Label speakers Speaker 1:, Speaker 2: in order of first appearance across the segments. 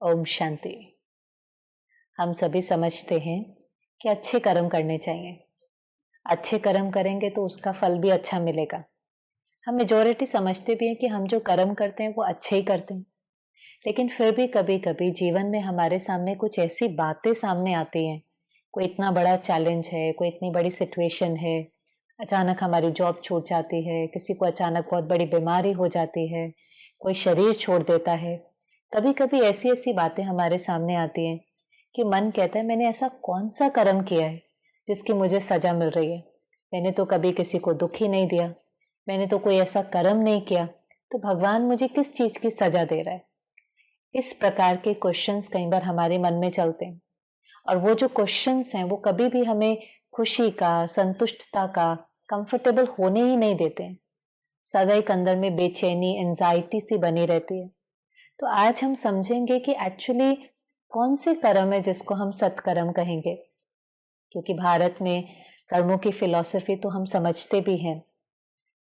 Speaker 1: ओम शांति। हम सभी समझते हैं कि अच्छे कर्म करने चाहिए। अच्छे कर्म करेंगे तो उसका फल भी अच्छा मिलेगा। हम मेजॉरिटी समझते भी हैं कि हम जो कर्म करते हैं वो अच्छे ही करते हैं, लेकिन फिर भी कभी कभी जीवन में हमारे सामने कुछ ऐसी बातें सामने आती हैं, कोई इतना बड़ा चैलेंज है, कोई इतनी बड़ी सिचुएशन है, अचानक हमारी जॉब छूट जाती है, किसी को अचानक बहुत बड़ी बीमारी हो जाती है, कोई शरीर छोड़ देता है। कभी कभी ऐसी ऐसी बातें हमारे सामने आती हैं कि मन कहता है मैंने ऐसा कौन सा कर्म किया है जिसकी मुझे सजा मिल रही है। मैंने तो कभी किसी को दुख ही नहीं दिया, मैंने तो कोई ऐसा कर्म नहीं किया, तो भगवान मुझे किस चीज की सजा दे रहा है। इस प्रकार के क्वेश्चंस कई बार हमारे मन में चलते हैं, और वो जो क्वेश्चंस हैं वो कभी भी हमें खुशी का, संतुष्टता का, कंफर्टेबल होने ही नहीं देते हैं। सदा एक अंदर में बेचैनी, एंजाइटी सी बनी रहती है। तो आज हम समझेंगे कि एक्चुअली कौन से कर्म है जिसको हम सत्कर्म कहेंगे, क्योंकि भारत में कर्मों की फिलॉसफी तो हम समझते भी हैं,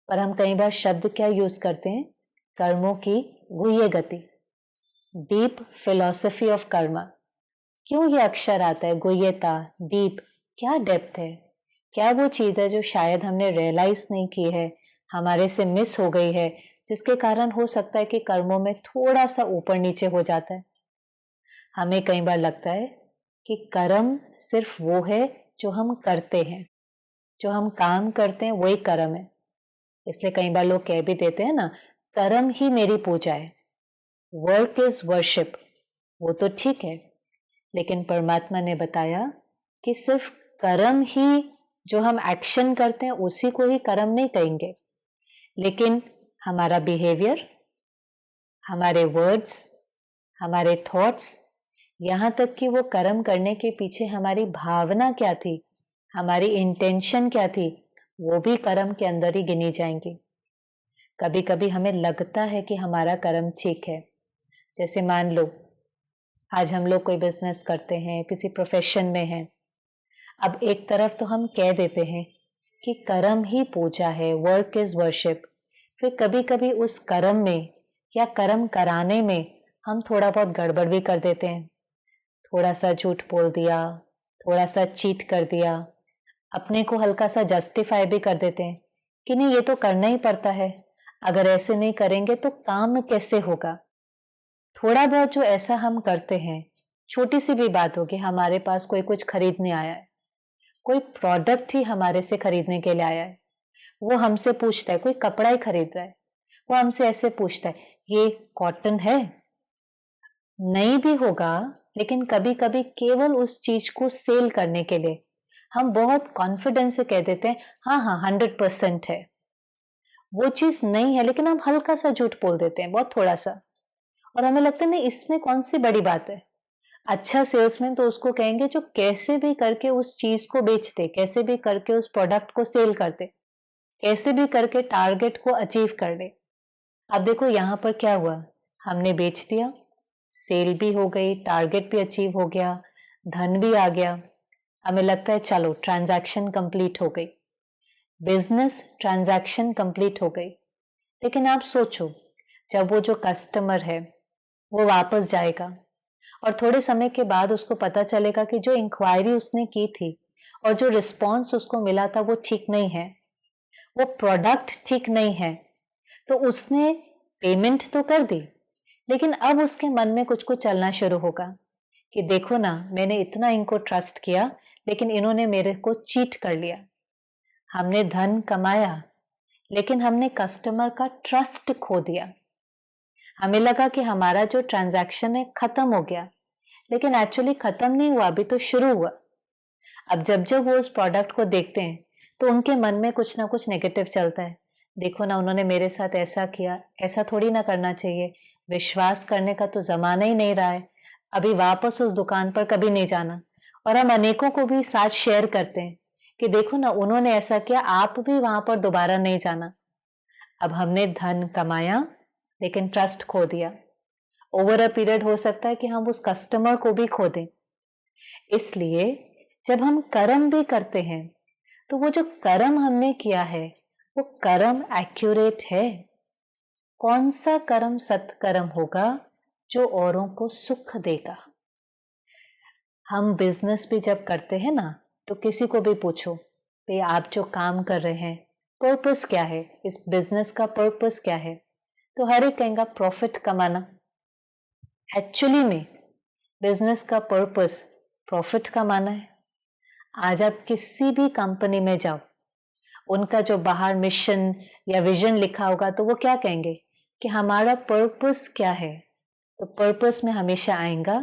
Speaker 1: पर हम कई बार शब्द क्या यूज करते हैं, कर्मों की गुह्य गति, डीप फिलॉसफी ऑफ कर्म। क्यों ये अक्षर आता है, गुह्यता, डीप, क्या डेप्थ है, क्या वो चीज है जो शायद हमने रियलाइज नहीं की है, हमारे से मिस हो गई है, जिसके कारण हो सकता है कि कर्मों में थोड़ा सा ऊपर नीचे हो जाता है। हमें कई बार लगता है कि कर्म सिर्फ वो है जो हम करते हैं, जो हम काम करते हैं वही कर्म है। इसलिए कई बार लोग कह भी देते हैं ना, कर्म ही मेरी पूजा है, वर्क इज वर्शिप। वो तो ठीक है, लेकिन परमात्मा ने बताया कि सिर्फ कर्म ही, जो हम एक्शन करते हैं उसी को ही कर्म नहीं कहेंगे, लेकिन हमारा बिहेवियर, हमारे वर्ड्स, हमारे थॉट्स, यहाँ तक कि वो कर्म करने के पीछे हमारी भावना क्या थी, हमारी इंटेंशन क्या थी, वो भी कर्म के अंदर ही गिनी जाएंगी। कभी कभी हमें लगता है कि हमारा कर्म ठीक है। जैसे मान लो आज हम लोग कोई बिजनेस करते हैं, किसी प्रोफेशन में हैं। अब एक तरफ तो हम कह देते हैं कि कर्म ही पूजा है, वर्क इज वर्शिप। फिर कभी कभी उस कर्म में या कर्म कराने में हम थोड़ा बहुत गड़बड़ भी कर देते हैं, थोड़ा सा झूठ बोल दिया, थोड़ा सा चीट कर दिया, अपने को हल्का सा जस्टिफाई भी कर देते हैं कि नहीं ये तो करना ही पड़ता है, अगर ऐसे नहीं करेंगे तो काम कैसे होगा। थोड़ा बहुत जो ऐसा हम करते हैं, छोटी सी भी बात होगी, हमारे पास कोई कुछ खरीदने आया है, कोई प्रोडक्ट ही हमारे से खरीदने के लिए आया है, वो हमसे पूछता है, कोई कपड़ा ही खरीद रहा है, वो हमसे ऐसे पूछता है ये कॉटन है, नहीं भी होगा, लेकिन कभी कभी केवल उस चीज को सेल करने के लिए हम बहुत कॉन्फिडेंस से कह देते हैं हाँ हाँ 100% है। वो चीज नहीं है, लेकिन हम हल्का सा झूठ बोल देते हैं, बहुत थोड़ा सा, और हमें लगता है नहीं इसमें कौन सी बड़ी बात है। अच्छा सेल्समैन तो उसको कहेंगे जो कैसे भी करके उस चीज को बेचते, कैसे भी करके उस प्रोडक्ट को सेल करते, कैसे भी करके टारगेट को अचीव कर ले। अब देखो यहाँ पर क्या हुआ, हमने बेच दिया, सेल भी हो गई, टारगेट भी अचीव हो गया, धन भी आ गया, हमें लगता है चलो ट्रांजैक्शन कंप्लीट हो गई, बिजनेस ट्रांजैक्शन कंप्लीट हो गई। लेकिन आप सोचो, जब वो जो कस्टमर है वो वापस जाएगा और थोड़े समय के बाद उसको पता चलेगा कि जो इंक्वायरी उसने की थी और जो रिस्पॉन्स उसको मिला था वो ठीक नहीं है, वो प्रोडक्ट ठीक नहीं है, तो उसने पेमेंट तो कर दी, लेकिन अब उसके मन में कुछ कुछ चलना शुरू होगा कि देखो ना, मैंने इतना इनको ट्रस्ट किया, लेकिन इन्होंने मेरे को चीट कर लिया। हमने धन कमाया, लेकिन हमने कस्टमर का ट्रस्ट खो दिया। हमें लगा कि हमारा जो ट्रांजैक्शन है खत्म हो गया, लेकिन एक्चुअली खत्म नहीं हुआ, अभी तो शुरू हुआ। अब जब जब वो उस प्रोडक्ट को देखते हैं तो उनके मन में कुछ ना कुछ नेगेटिव चलता है। देखो ना, उन्होंने मेरे साथ ऐसा किया, ऐसा थोड़ी ना करना चाहिए, विश्वास करने का तो जमाना ही नहीं रहा है, अभी वापस उस दुकान पर कभी नहीं जाना। और हम अनेकों को भी साथ शेयर करते हैं कि देखो ना उन्होंने ऐसा किया, आप भी वहां पर दोबारा नहीं जाना। अब हमने धन कमाया, लेकिन ट्रस्ट खो दिया। ओवर अ पीरियड हो सकता है कि हम उस कस्टमर को भी खो दें। इसलिए जब हम कर्म भी करते हैं तो वो जो कर्म हमने किया है वो कर्म एक्यूरेट है। कौन सा कर्म सत्कर्म होगा जो औरों को सुख देगा। हम बिजनेस भी जब करते हैं ना, तो किसी को भी पूछो, भाई आप जो काम कर रहे हैं पर्पस क्या है, इस बिजनेस का पर्पस क्या है, तो हर एक कहेगा प्रॉफिट कमाना। एक्चुअली में बिजनेस का पर्पस प्रॉफिट कमाना है। आज आप किसी भी कंपनी में जाओ, उनका जो बाहर मिशन या विजन लिखा होगा तो वो क्या कहेंगे कि हमारा पर्पस क्या है। तो पर्पस में हमेशा आएगा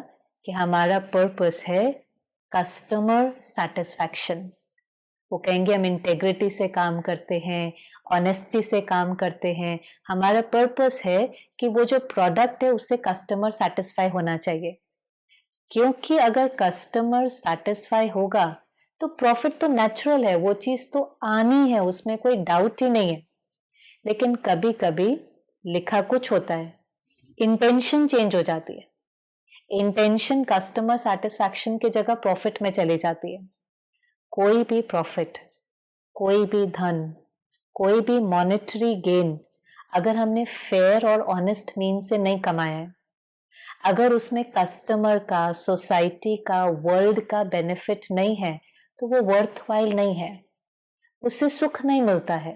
Speaker 1: कि हमारा पर्पस है कस्टमर सेटिस्फैक्शन। वो कहेंगे हम इंटेग्रिटी से काम करते हैं, ऑनेस्टी से काम करते हैं। हमारा पर्पस है कि वो जो प्रोडक्ट है उससे कस्टमर सेटिस्फाई होना चाहिए, क्योंकि अगर कस्टमर सेटिस्फाई होगा तो प्रॉफिट तो नेचुरल है, वो चीज तो आनी है, उसमें कोई डाउट ही नहीं है। लेकिन कभी कभी लिखा कुछ होता है, इंटेंशन चेंज हो जाती है। इंटेंशन कस्टमर सेटिस्फैक्शन की जगह प्रॉफिट में चली जाती है। कोई भी प्रॉफिट, कोई भी धन, कोई भी मॉनेटरी गेन अगर हमने फेयर और ऑनेस्ट मीन से नहीं कमाया है, अगर उसमें कस्टमर का, सोसाइटी का, वर्ल्ड का बेनिफिट नहीं है, तो वो वर्थवाइल नहीं है, उससे सुख नहीं मिलता है।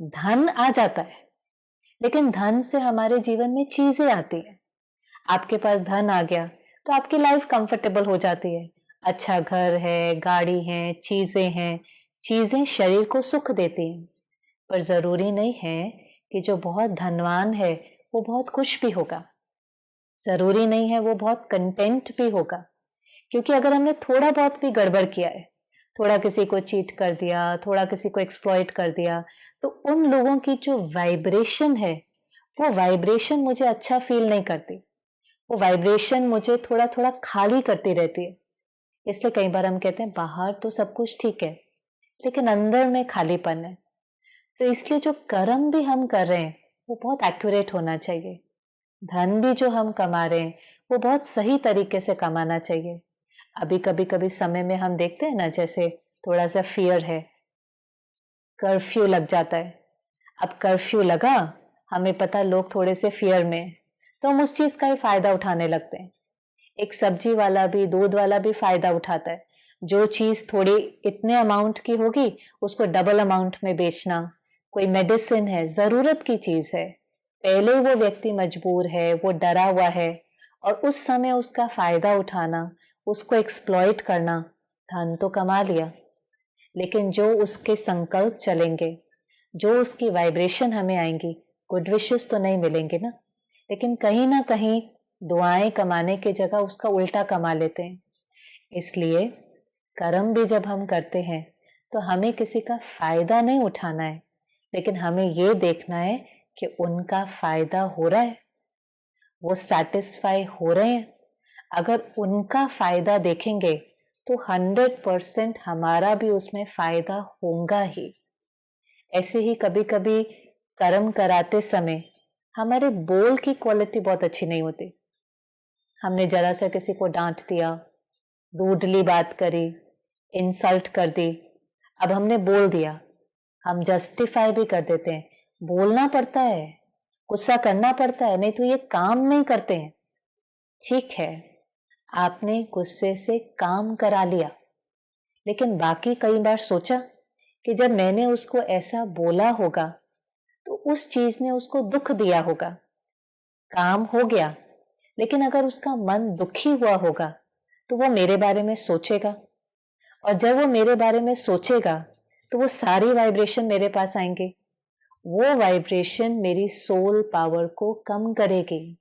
Speaker 1: धन आ जाता है, लेकिन धन से हमारे जीवन में चीजें आती है। आपके पास धन आ गया तो आपकी लाइफ कंफर्टेबल हो जाती है, अच्छा घर है, गाड़ी है, चीजें हैं। चीजें शरीर को सुख देती हैं, पर जरूरी नहीं है कि जो बहुत धनवान है वो बहुत खुश भी होगा। जरूरी नहीं है वो बहुत कंटेंट भी होगा, क्योंकि अगर हमने थोड़ा बहुत भी गड़बड़ किया है, थोड़ा किसी को चीट कर दिया, थोड़ा किसी को एक्सप्लॉइट कर दिया, तो उन लोगों की जो वाइब्रेशन है, वो वाइब्रेशन मुझे अच्छा फील नहीं करती। वो वाइब्रेशन मुझे थोड़ा थोड़ा खाली करती रहती है। इसलिए कई बार हम कहते हैं बाहर तो सब कुछ ठीक है, लेकिन अंदर में खालीपन है। तो इसलिए जो कर्म भी हम कर रहे हैं वो बहुत एक्यूरेट होना चाहिए। धन भी जो हम कमा रहे हैं वो बहुत सही तरीके से कमाना चाहिए। अभी कभी कभी समय में हम देखते हैं ना, जैसे थोड़ा सा फियर है, कर्फ्यू लग जाता है। अब कर्फ्यू लगा, हमें पता लोग थोड़े से फियर में हैं, तो हम उस चीज का ही फायदा उठाने लगते हैं। एक सब्जी वाला भी, दूध वाला भी फायदा उठाता है। जो चीज थोड़ी इतने अमाउंट की होगी उसको डबल अमाउंट में बेचना। कोई मेडिसिन है, जरूरत की चीज है, पहले वो व्यक्ति मजबूर है, वो डरा हुआ है, और उस समय उसका फायदा उठाना, उसको एक्सप्लॉइट करना। धन तो कमा लिया, लेकिन जो उसके संकल्प चलेंगे, जो उसकी वाइब्रेशन हमें आएंगी, गुड विशेस तो नहीं मिलेंगे ना। लेकिन कहीं ना कहीं दुआएं कमाने की जगह उसका उल्टा कमा लेते हैं। इसलिए कर्म भी जब हम करते हैं तो हमें किसी का फायदा नहीं उठाना है, लेकिन हमें ये देखना है कि उनका फायदा हो रहा है, वो सेटिस्फाई हो रहे हैं। अगर उनका फायदा देखेंगे तो 100% हमारा भी उसमें फायदा होगा ही। ऐसे ही कभी कभी कर्म कराते समय हमारे बोल की क्वालिटी बहुत अच्छी नहीं होती। हमने जरा सा किसी को डांट दिया, रूडली बात करी, इंसल्ट कर दी, अब हमने बोल दिया, हम जस्टिफाई भी कर देते हैं। बोलना पड़ता है, गुस्सा करना पड़ता है, नहीं तो ये काम नहीं करते हैं। ठीक है, आपने गुस्से से काम करा लिया, लेकिन बाकी कई बार सोचा कि जब मैंने उसको ऐसा बोला होगा तो उस चीज ने उसको दुख दिया होगा। काम हो गया, लेकिन अगर उसका मन दुखी हुआ होगा तो वो मेरे बारे में सोचेगा, और जब वो मेरे बारे में सोचेगा तो वो सारी वाइब्रेशन मेरे पास आएंगे। वो वाइब्रेशन मेरी सोल पावर को कम करेगी।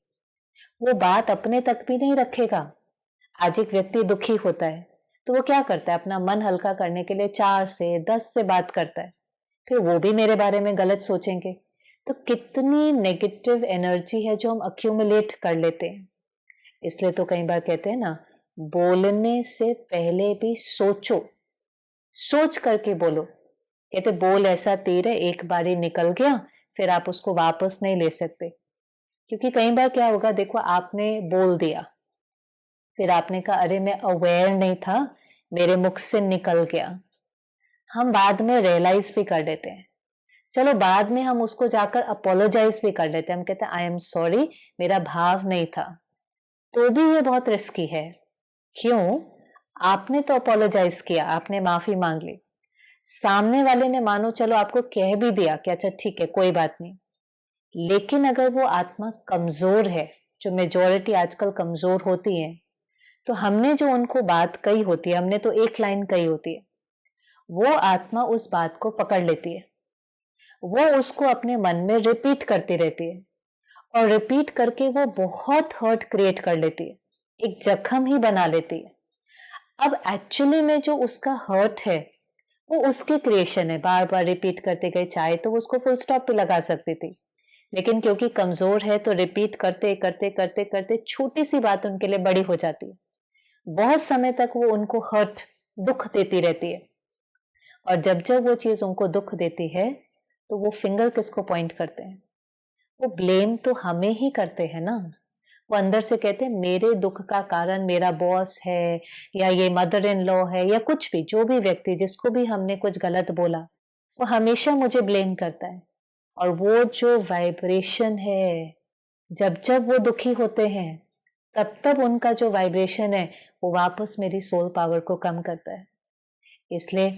Speaker 1: वो बात अपने तक भी नहीं रखेगा। आज एक व्यक्ति दुखी होता है तो वो क्या करता है, अपना मन हल्का करने के लिए 4 से 10 से बात करता है, फिर वो भी मेरे बारे में गलत सोचेंगे। तो कितनी नेगेटिव एनर्जी है जो हम अक्यूमुलेट कर लेते हैं। इसलिए तो कई बार कहते हैं ना, बोलने से पहले भी सोचो, सोच करके बोलो। कहते बोल ऐसा तीर है, एक बार ही निकल गया फिर आप उसको वापस नहीं ले सकते। क्योंकि कई बार क्या होगा, देखो आपने बोल दिया, फिर आपने कहा अरे मैं अवेयर नहीं था, मेरे मुख से निकल गया। हम बाद में रियलाइज भी कर देते हैं, चलो बाद में हम उसको जाकर अपोलोजाइज भी कर लेते हैं। हम कहते हैं आई एम सॉरी, मेरा भाव नहीं था। तो भी ये बहुत रिस्की है। क्यों? आपने तो अपोलोजाइज किया, आपने माफी मांग ली, सामने वाले ने मानो चलो आपको कह भी दिया कि अच्छा ठीक है कोई बात नहीं, लेकिन अगर वो आत्मा कमजोर है, जो मेजोरिटी आजकल कमजोर होती है, तो हमने जो उनको बात कही होती है, हमने तो एक लाइन कही होती है, वो आत्मा उस बात को पकड़ लेती है, वो उसको अपने मन में रिपीट करती रहती है और रिपीट करके वो बहुत हर्ट क्रिएट कर लेती है, एक जख्म ही बना लेती है। अब एक्चुअली में जो उसका हर्ट है वो उसकी क्रिएशन है, बार बार रिपीट करते गए, चाहे तो वो उसको फुल स्टॉप पे लगा सकती थी, लेकिन क्योंकि कमजोर है तो रिपीट करते करते करते करते छोटी सी बात उनके लिए बड़ी हो जाती है, बहुत समय तक वो उनको हर्ट, दुख देती रहती है। और जब जब वो चीज उनको दुख देती है तो वो फिंगर किसको पॉइंट करते हैं? वो ब्लेम तो हमें ही करते हैं ना। वो अंदर से कहते हैं मेरे दुख का कारण मेरा बॉस है, या ये मदर इन लॉ है, या कुछ भी, जो भी व्यक्ति जिसको भी हमने कुछ गलत बोला, वो हमेशा मुझे ब्लेम करता है। और वो जो वाइब्रेशन है, जब जब वो दुखी होते हैं तब तब उनका जो वाइब्रेशन है वो वापस मेरी सोल पावर को कम करता है। इसलिए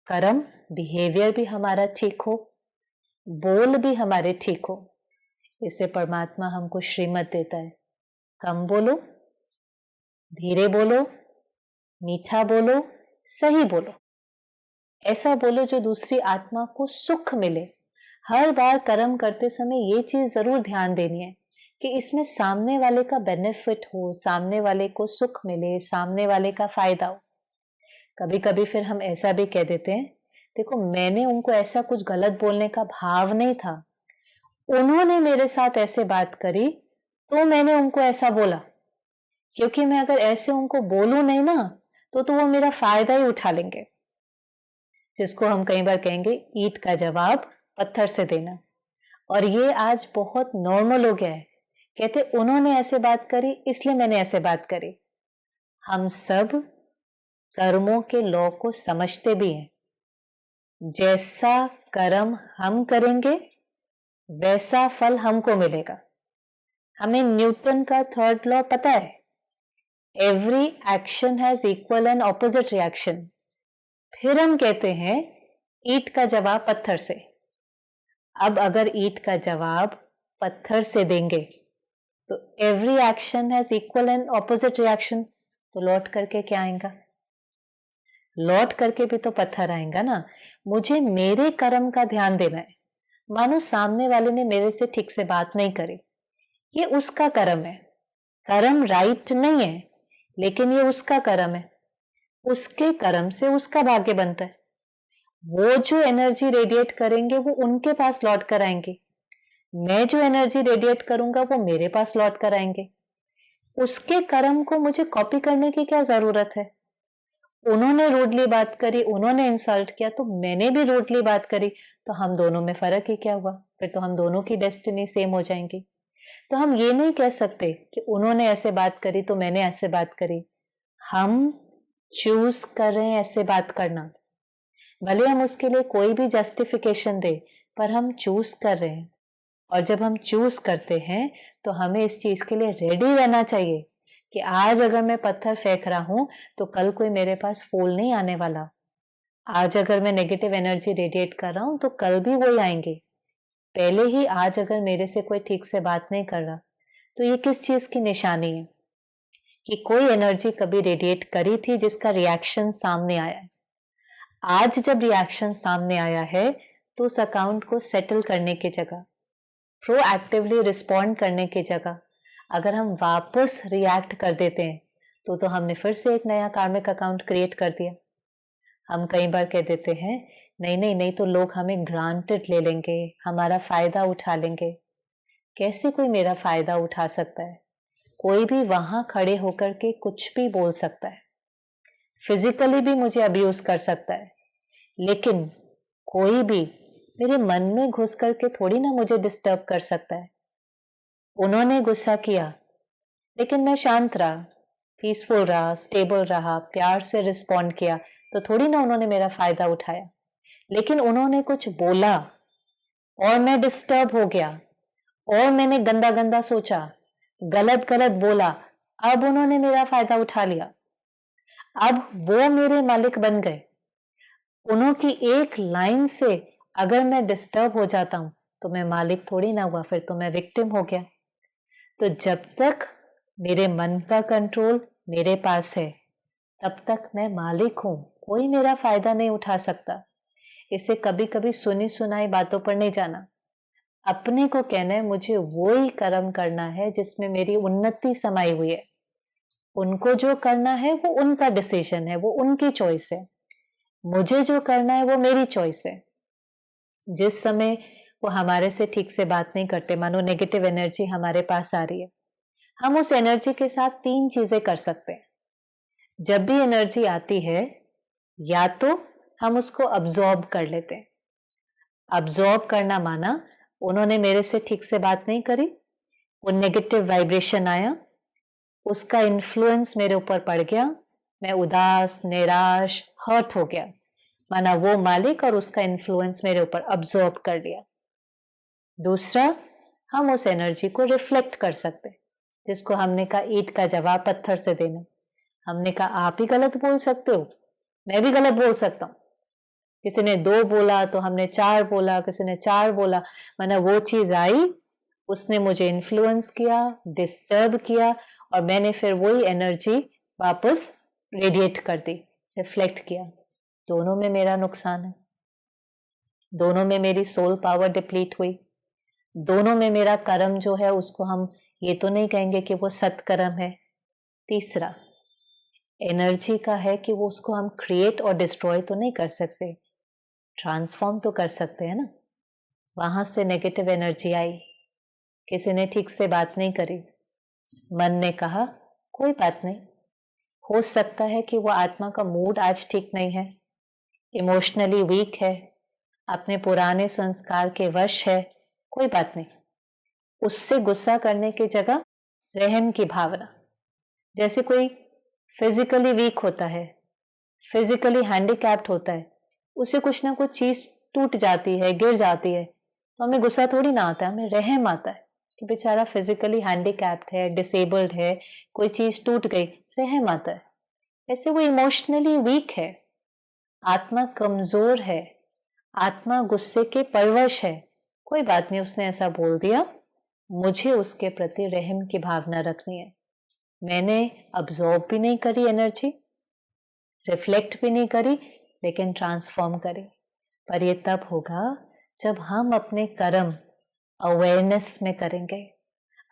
Speaker 1: कर्म, बिहेवियर भी हमारा ठीक हो, बोल भी हमारे ठीक हो, इससे परमात्मा हमको श्रीमत देता है। कम बोलो, धीरे बोलो, मीठा बोलो, सही बोलो, ऐसा बोलो जो दूसरी आत्मा को सुख मिले। हर बार कर्म करते समय ये चीज जरूर ध्यान देनी है कि इसमें सामने वाले का बेनिफिट हो, सामने वाले को सुख मिले, सामने वाले का फायदा हो। कभी कभी फिर हम ऐसा भी कह देते हैं, देखो मैंने उनको ऐसा कुछ गलत बोलने का भाव नहीं था, उन्होंने मेरे साथ ऐसे बात करी तो मैंने उनको ऐसा बोला, क्योंकि मैं अगर ऐसे उनको बोलूं नहीं ना तो वो मेरा फायदा ही उठा लेंगे। जिसको हम कई बार कहेंगे ईंट का जवाब पत्थर से देना। और ये आज बहुत नॉर्मल हो गया है, कहते उन्होंने ऐसे बात करी इसलिए मैंने ऐसे बात करी। हम सब कर्मों के लॉ को समझते भी हैं। जैसा कर्म हम करेंगे वैसा फल हमको मिलेगा। हमें न्यूटन का थर्ड लॉ पता है, every action has equal and opposite reaction. फिर हम कहते हैं ईंट का जवाब पत्थर से। अब अगर ईंट का जवाब पत्थर से देंगे तो every action has equal and opposite reaction, तो लौट करके क्या आएगा? लौट करके भी तो पत्थर आएगा ना। मुझे मेरे कर्म का ध्यान देना है। मानो सामने वाले ने मेरे से ठीक से बात नहीं करी, ये उसका कर्म है, कर्म राइट नहीं है, लेकिन ये उसका कर्म है, उसके कर्म से उसका भाग्य बनता है। वो जो एनर्जी रेडिएट करेंगे वो उनके पास लौट कर आएंगे, मैं जो एनर्जी रेडिएट करूंगा वो मेरे पास लौट कर आएंगे। उसके कर्म को मुझे कॉपी करने की क्या जरूरत है? उन्होंने रूडली बात करी, उन्होंने इंसल्ट किया, तो मैंने भी रूडली बात करी, तो हम दोनों में फर्क ही क्या हुआ? फिर तो हम दोनों की डेस्टिनी सेम हो जाएंगी। तो हम ये नहीं कह सकते कि उन्होंने ऐसे बात करी तो मैंने ऐसे बात करी। हम चूज कर रहे हैं ऐसे बात करना, भले हम उसके लिए कोई भी जस्टिफिकेशन दे, पर हम चूज कर रहे हैं। और जब हम चूज करते हैं तो हमें इस चीज के लिए रेडी रहना चाहिए कि आज अगर मैं पत्थर फेंक रहा हूं तो कल कोई मेरे पास फूल नहीं आने वाला। आज अगर मैं नेगेटिव एनर्जी रेडिएट कर रहा हूं तो कल भी वही आएंगे। पहले ही आज अगर मेरे से कोई ठीक से बात नहीं कर रहा तो ये किस चीज की निशानी है? कि कोई एनर्जी कभी रेडिएट करी थी जिसका रिएक्शन सामने आया है। आज जब रिएक्शन सामने आया है तो उस अकाउंट को सेटल करने की जगह, प्रोएक्टिवली रिस्पॉन्ड करने की जगह, अगर हम वापस रिएक्ट कर देते हैं तो हमने फिर से एक नया कार्मिक अकाउंट क्रिएट कर दिया। हम कई बार कह देते हैं नहीं नहीं नहीं तो लोग हमें ग्रांटेड ले लेंगे, हमारा फायदा उठा लेंगे। कैसे कोई मेरा फायदा उठा सकता है? कोई भी वहां खड़े होकर के कुछ भी बोल सकता है, फिजिकली भी मुझे अब्यूज कर सकता है, लेकिन कोई भी मेरे मन में घुस करके थोड़ी ना मुझे डिस्टर्ब कर सकता है। उन्होंने गुस्सा किया लेकिन मैं शांत रहा, पीसफुल रहा, स्टेबल रहा, प्यार से रिस्पॉन्ड किया, तो थोड़ी ना उन्होंने मेरा फायदा उठाया। लेकिन उन्होंने कुछ बोला और मैं डिस्टर्ब हो गया और मैंने गंदा गंदा सोचा, गलत गलत बोला, अब उन्होंने मेरा फायदा उठा लिया, अब वो मेरे मालिक बन गए। उन्हों की एक लाइन से अगर मैं डिस्टर्ब हो जाता हूं तो मैं मालिक थोड़ी ना हुआ, फिर तो मैं विक्टिम हो गया। तो जब तक मेरे मन का कंट्रोल मेरे पास है तब तक मैं मालिक हूं, कोई मेरा फायदा नहीं उठा सकता। इसे कभी कभी सुनी सुनाई बातों पर नहीं जाना, अपने को कहना है मुझे वो ही कर्म करना है जिसमें मेरी उन्नति समाई हुई है। उनको जो करना है वो उनका डिसीजन है, वो उनकी चॉइस है। मुझे जो करना है वो मेरी चॉइस है। जिस समय वो हमारे से ठीक से बात नहीं करते, मानो नेगेटिव एनर्जी हमारे पास आ रही है, हम उस एनर्जी के साथ 3 चीजें कर सकते हैं। जब भी एनर्जी आती है, या तो हम उसको अब्सॉर्ब कर लेते हैं। अब्सॉर्ब करना माना उन्होंने मेरे से ठीक से बात नहीं करी, वो नेगेटिव वाइब्रेशन आया, उसका इन्फ्लुएंस मेरे ऊपर पड़ गया, मैं उदास, निराश, हर्ट हो गया, माना वो मालिक और उसका इन्फ्लुएंस मेरे ऊपर अब्सॉर्ब कर लिया। दूसरा, हम उस एनर्जी को रिफ्लेक्ट कर सकते, जिसको हमने कहा ईंट का जवाब पत्थर से देना। हमने कहा आप ही गलत बोल सकते हो, मैं भी गलत बोल सकता हूँ। किसी ने 2 बोला तो हमने 4 बोला, किसी ने 4 बोला, माना वो चीज आई, उसने मुझे इन्फ्लुएंस किया, डिस्टर्ब किया, और मैंने फिर वही एनर्जी वापस रेडिएट कर दी, रिफ्लेक्ट किया। दोनों में मेरा नुकसान है, दोनों में मेरी सोल पावर डिप्लीट हुई, दोनों में मेरा कर्म जो है उसको हम ये तो नहीं कहेंगे कि वो सत्कर्म है। तीसरा, एनर्जी का है कि वो उसको हम क्रिएट और डिस्ट्रॉय तो नहीं कर सकते, ट्रांसफॉर्म तो कर सकते हैं ना। वहां से नेगेटिव एनर्जी आई, किसी ने ठीक से बात नहीं करी, मन ने कहा कोई बात नहीं, हो सकता है कि वो आत्मा का मूड आज ठीक नहीं है, इमोशनली वीक है, अपने पुराने संस्कार के वश है, कोई बात नहीं। उससे गुस्सा करने की जगह रहम की भावना, जैसे कोई फिजिकली वीक होता है, फिजिकली हैंडीकैप्ड होता है, उसे कुछ ना कुछ चीज टूट जाती है, गिर जाती है, तो हमें गुस्सा थोड़ी ना आता है, हमें रहम आता है कि बेचारा फिजिकली हैंडीकैप्ड है, डिसेबल्ड है, कोई चीज टूट गई, रहम आता है। ऐसे वो इमोशनली वीक है, आत्मा कमजोर है, आत्मा गुस्से के परवश है, कोई बात नहीं, उसने ऐसा बोल दिया, मुझे उसके प्रति रहम की भावना रखनी है। मैंने अब्सॉर्ब भी नहीं करी एनर्जी, रिफ्लेक्ट भी नहीं करी, लेकिन ट्रांसफॉर्म करी। पर ये तब होगा जब हम अपने कर्म अवेयरनेस में करेंगे।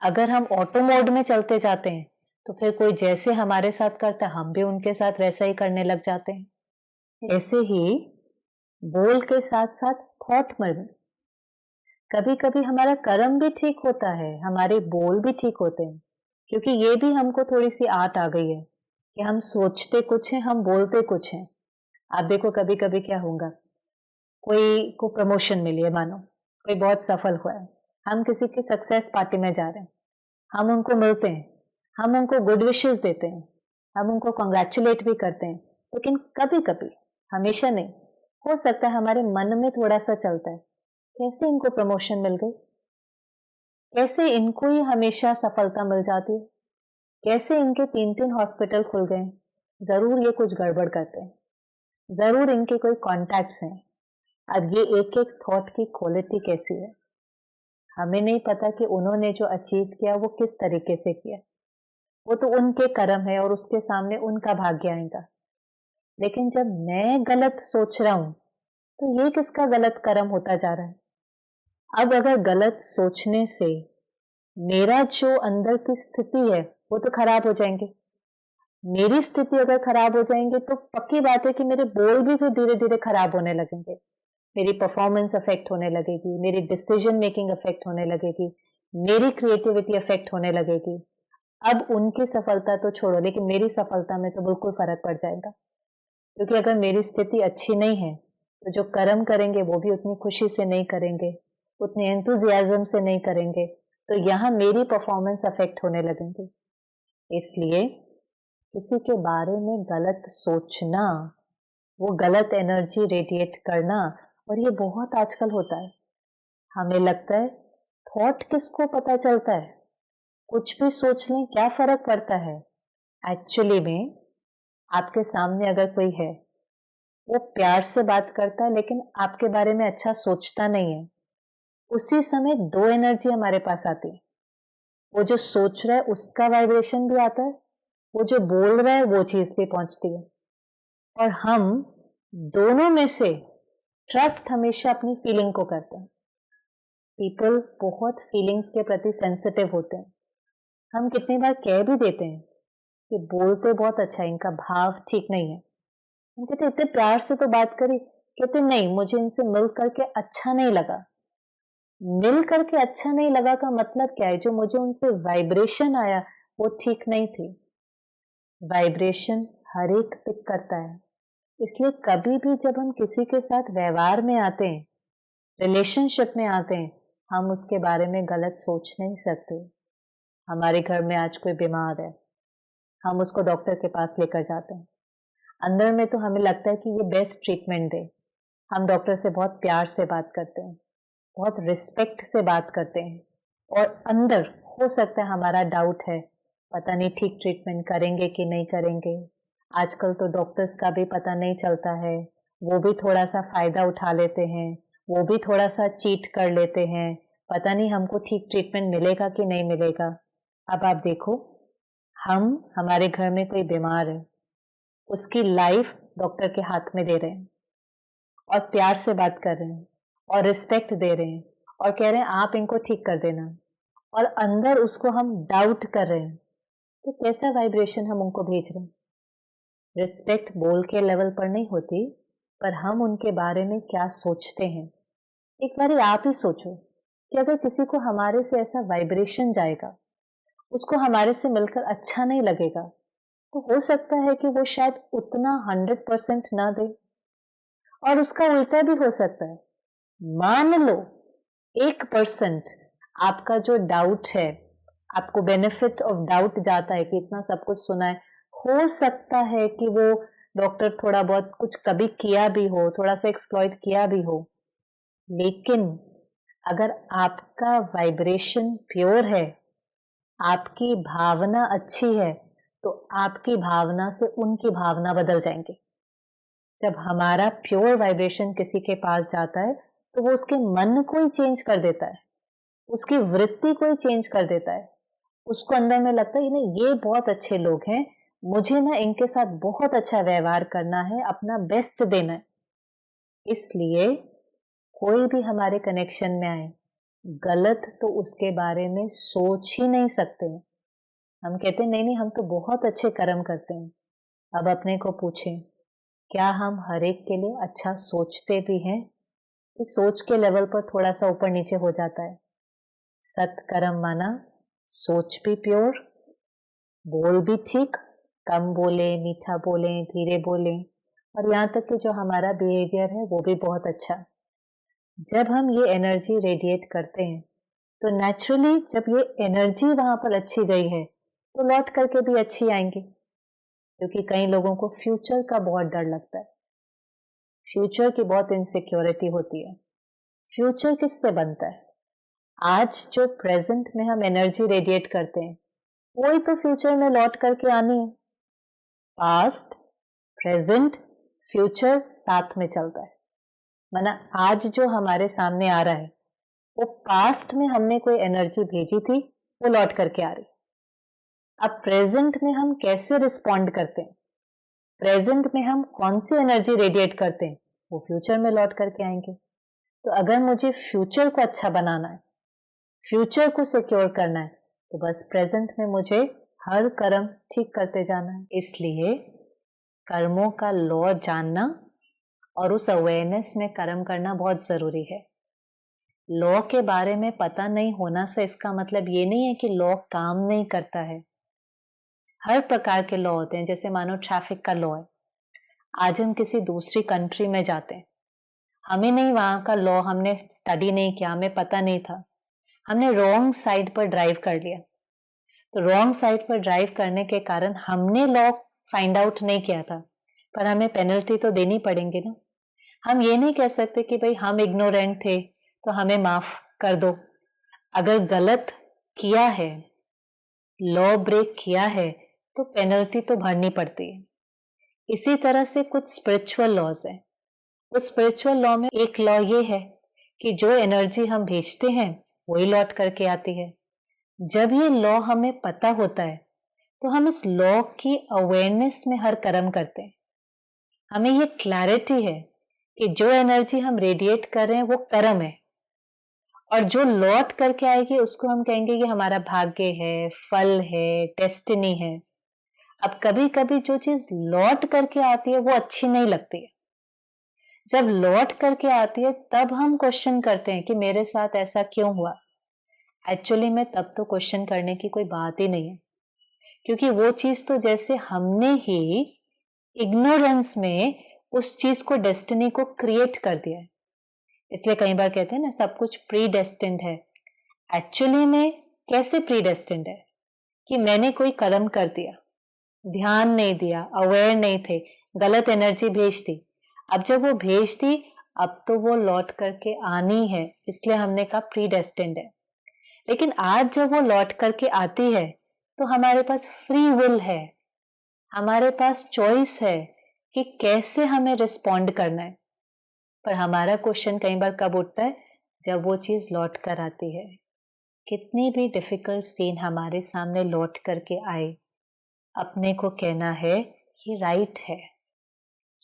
Speaker 1: अगर हम ऑटो मोड में चलते जाते हैं तो फिर कोई जैसे हमारे साथ करता है हम भी उनके साथ वैसा ही करने लग जाते हैं। ऐसे ही बोल के साथ साथ थॉट में कभी कभी हमारा कर्म भी ठीक होता है, हमारे बोल भी ठीक होते हैं, क्योंकि ये भी हमको थोड़ी सी आर्ट आ गई है कि हम सोचते कुछ हैं, हम बोलते कुछ हैं। आप देखो कभी कभी क्या होगा, कोई को प्रमोशन मिली है, मानो कोई बहुत सफल हुआ है, हम किसी की सक्सेस पार्टी में जा रहे हैं, हम उनको मिलते हैं, हम उनको गुड विशेस देते हैं, हम उनको कॉन्ग्रेचुलेट भी करते हैं, लेकिन कभी कभी, हमेशा नहीं, हो सकता है हमारे मन में थोड़ा सा चलता है, कैसे इनको प्रमोशन मिल गई, कैसे इनको ही हमेशा सफलता मिल जाती है, कैसे इनके 3-3 हॉस्पिटल खुल गए, जरूर ये कुछ गड़बड़ करते हैं, जरूर इनके कोई कॉन्टैक्ट्स हैं। अब ये एक एक थॉट की क्वालिटी कैसी है, हमें नहीं पता कि उन्होंने जो अचीव किया वो किस तरीके से किया, वो तो उनके कर्म है और उसके सामने उनका भाग्य आएगा। लेकिन जब मैं गलत सोच रहा हूं तो ये किसका गलत कर्म होता जा रहा है। अब अगर गलत सोचने से मेरा जो अंदर की स्थिति है वो तो खराब हो जाएंगे, मेरी स्थिति अगर खराब हो जाएंगे तो पक्की बात है कि मेरे बोल भी फिर धीरे धीरे खराब होने लगेंगे, मेरी परफॉर्मेंस अफेक्ट होने लगेगी, मेरी डिसीजन मेकिंग अफेक्ट होने लगेगी, मेरी क्रिएटिविटी अफेक्ट होने लगेगी। अब उनकी सफलता तो छोड़ो, लेकिन मेरी सफलता में तो बिल्कुल फर्क पड़ जाएगा, क्योंकि अगर मेरी स्थिति अच्छी नहीं है तो जो कर्म करेंगे वो भी उतनी खुशी से नहीं करेंगे, उतने एंथुजियाज्म से नहीं करेंगे, तो यहाँ मेरी परफॉर्मेंस अफेक्ट होने लगेंगी। इसलिए किसी के बारे में गलत सोचना, वो गलत एनर्जी रेडिएट करना, और ये बहुत आजकल होता है। हमें लगता है थॉट किसको पता चलता है, कुछ भी सोच लें, क्या फर्क पड़ता है। एक्चुअली में आपके सामने अगर कोई है, वो प्यार से बात करता है लेकिन आपके बारे में अच्छा सोचता नहीं है, उसी समय दो एनर्जी हमारे पास आती है। वो जो सोच रहा है उसका वाइब्रेशन भी आता है, वो जो बोल रहा है वो चीज भी पहुंचती है। और हम दोनों में से ट्रस्ट हमेशा अपनी फीलिंग को करते हैं। पीपल बहुत फीलिंग्स के प्रति सेंसिटिव होते हैं। हम कितनी बार कह भी देते हैं कि बोलते बहुत अच्छा है, इनका भाव ठीक नहीं है। हम कहते इतने प्यार से तो बात करी, कहते नहीं मुझे इनसे मिल करके अच्छा नहीं लगा। मिल करके अच्छा नहीं लगा का मतलब क्या है, जो मुझे उनसे वाइब्रेशन आया वो ठीक नहीं थी। वाइब्रेशन हर एक पिक करता है। इसलिए कभी भी जब हम किसी के साथ व्यवहार में आते हैं, रिलेशनशिप में आते हैं, हम उसके बारे में गलत सोच नहीं सकते। हमारे घर में आज कोई बीमार है, हम उसको डॉक्टर के पास लेकर जाते हैं। अंदर में तो हमें लगता है कि ये बेस्ट ट्रीटमेंट दे। हम डॉक्टर से बहुत प्यार से बात करते हैं, बहुत रिस्पेक्ट से बात करते हैं, और अंदर हो सकता है हमारा डाउट है, पता नहीं ठीक ट्रीटमेंट करेंगे कि नहीं करेंगे। आजकल तो डॉक्टर्स का भी पता नहीं चलता है, वो भी थोड़ा सा फायदा उठा लेते हैं, वो भी थोड़ा सा चीट कर लेते हैं, पता नहीं हमको ठीक ट्रीटमेंट मिलेगा कि नहीं मिलेगा। अब आप देखो, हम हमारे घर में कोई बीमार है, उसकी लाइफ डॉक्टर के हाथ में दे रहे हैं और प्यार से बात कर रहे हैं और रिस्पेक्ट दे रहे हैं और कह रहे हैं आप इनको ठीक कर देना, और अंदर उसको हम डाउट कर रहे हैं, तो कैसा वाइब्रेशन हम उनको भेज रहे हैं। रिस्पेक्ट बोल के लेवल पर नहीं होती, पर हम उनके बारे में क्या सोचते हैं। एक बार आप ही सोचो कि अगर किसी को हमारे से ऐसा वाइब्रेशन जाएगा, उसको हमारे से मिलकर अच्छा नहीं लगेगा, तो हो सकता है कि वो शायद उतना 100% ना दे, और उसका उल्टा भी हो सकता है। मान लो 1% आपका जो डाउट है, आपको बेनिफिट ऑफ डाउट जाता है कि इतना सब कुछ सुना है, हो सकता है कि वो डॉक्टर थोड़ा बहुत कुछ कभी किया भी हो, थोड़ा सा एक्सप्लॉइट किया भी हो। लेकिन अगर आपका वाइब्रेशन प्योर है, आपकी भावना अच्छी है, तो आपकी भावना से उनकी भावना बदल जाएंगे। जब हमारा प्योर वाइब्रेशन किसी के पास जाता है, तो वो उसके मन को ही चेंज कर देता है, उसकी वृत्ति को ही चेंज कर देता है। उसको अंदर में लगता है नहीं ये बहुत अच्छे लोग हैं, मुझे ना इनके साथ बहुत अच्छा व्यवहार करना है, अपना बेस्ट देना है। इसलिए कोई भी हमारे कनेक्शन में आए, गलत तो उसके बारे में सोच ही नहीं सकते। हम कहते नहीं नहीं हम तो बहुत अच्छे कर्म करते हैं। अब अपने को पूछें, क्या हम हर एक के लिए अच्छा सोचते भी हैं? इस सोच के लेवल पर थोड़ा सा ऊपर नीचे हो जाता है। सत्कर्म माना सोच भी प्योर, बोल भी ठीक, कम बोले, मीठा बोले, धीरे बोले, और यहाँ तक कि जो हमारा बिहेवियर है वो भी बहुत अच्छा। जब हम ये एनर्जी रेडिएट करते हैं, तो नेचुरली जब ये एनर्जी वहां पर अच्छी गई है, तो लौट करके भी अच्छी आएंगी। क्योंकि कई लोगों को फ्यूचर का बहुत डर लगता है, फ्यूचर की बहुत इनसिक्योरिटी होती है। फ्यूचर किससे बनता है? आज जो प्रेजेंट में हम एनर्जी रेडिएट करते हैं, वही तो फ्यूचर में लौट करके आनी है। पास्ट, प्रेजेंट, फ्यूचर साथ में चलता है। माना आज जो हमारे सामने आ रहा है, वो पास्ट में हमने कोई एनर्जी भेजी थी, वो लौट करके आ रही। अब प्रेजेंट में हम कैसे रिस्पॉन्ड करते हैं, प्रेजेंट में हम कौन सी एनर्जी रेडिएट करते हैं, वो फ्यूचर में लौट करके आएंगे। तो अगर मुझे फ्यूचर को अच्छा बनाना है, फ्यूचर को सिक्योर करना है, तो बस प्रेजेंट में मुझे हर कर्म ठीक करते जाना है। इसलिए कर्मों का लॉ जानना और उस अवेयरनेस में कर्म करना बहुत जरूरी है। लॉ के बारे में पता नहीं होना से इसका मतलब ये नहीं है कि लॉ काम नहीं करता है। हर प्रकार के लॉ होते हैं। जैसे मानो ट्रैफिक का लॉ है, आज हम किसी दूसरी कंट्री में जाते हैं, हमें नहीं वहां का लॉ, हमने स्टडी नहीं किया, हमें पता नहीं था, हमने रॉन्ग साइड पर ड्राइव कर लिया। तो रॉन्ग साइड पर ड्राइव करने के कारण हमने लॉ फाइंड आउट नहीं किया था, पर हमें पेनल्टी तो देनी पड़ेगी ना। हम ये नहीं कह सकते कि भाई हम इग्नोरेंट थे तो हमें माफ कर दो। अगर गलत किया है लॉ ब्रेक किया है तो पेनल्टी तो भरनी पड़ती है। इसी तरह से कुछ स्पिरिचुअल लॉज हैं। उस स्पिरिचुअल लॉ में एक लॉ ये है कि जो एनर्जी हम भेजते हैं वही लौट करके आती है। जब ये लॉ हमें पता होता है तो हम इस लॉ की अवेयरनेस में हर कर्म करते हैं। हमें ये क्लैरिटी है कि जो एनर्जी हम रेडिएट कर रहे हैं वो कर्म है, और जो लौट करके आएगी उसको हम कहेंगे ये हमारा भाग्य है, फल है, डेस्टिनी है। अब कभी कभी जो चीज लौट करके आती है वो अच्छी नहीं लगती है। जब लौट करके आती है तब हम क्वेश्चन करते हैं कि मेरे साथ ऐसा क्यों हुआ। एक्चुअली में तब तो क्वेश्चन करने की कोई बात ही नहीं है, क्योंकि वो चीज तो जैसे हमने ही इग्नोरेंस में उस चीज को, डेस्टिनी को क्रिएट कर दिया है। इसलिए कई बार कहते हैं ना सब कुछ प्री डेस्टिन्ड है। एक्चुअली में कैसे प्री डेस्टिन्ड है कि मैंने कोई कर्म कर दिया, ध्यान नहीं दिया, अवेयर नहीं थे, गलत एनर्जी भेज दी। अब जब वो भेज दी अब तो वो लौट करके आनी है, इसलिए हमने कहा प्री डेस्टिन्ड है। लेकिन आज जब वो लौट करके आती है तो हमारे पास फ्री विल है, हमारे पास चॉइस है कि कैसे हमें रिस्पॉन्ड करना है। पर हमारा क्वेश्चन कई बार कब उठता है, जब वो चीज लौट कर आती है। कितनी भी डिफिकल्ट सीन हमारे सामने लौट करके आए, अपने को कहना है ये राइट है,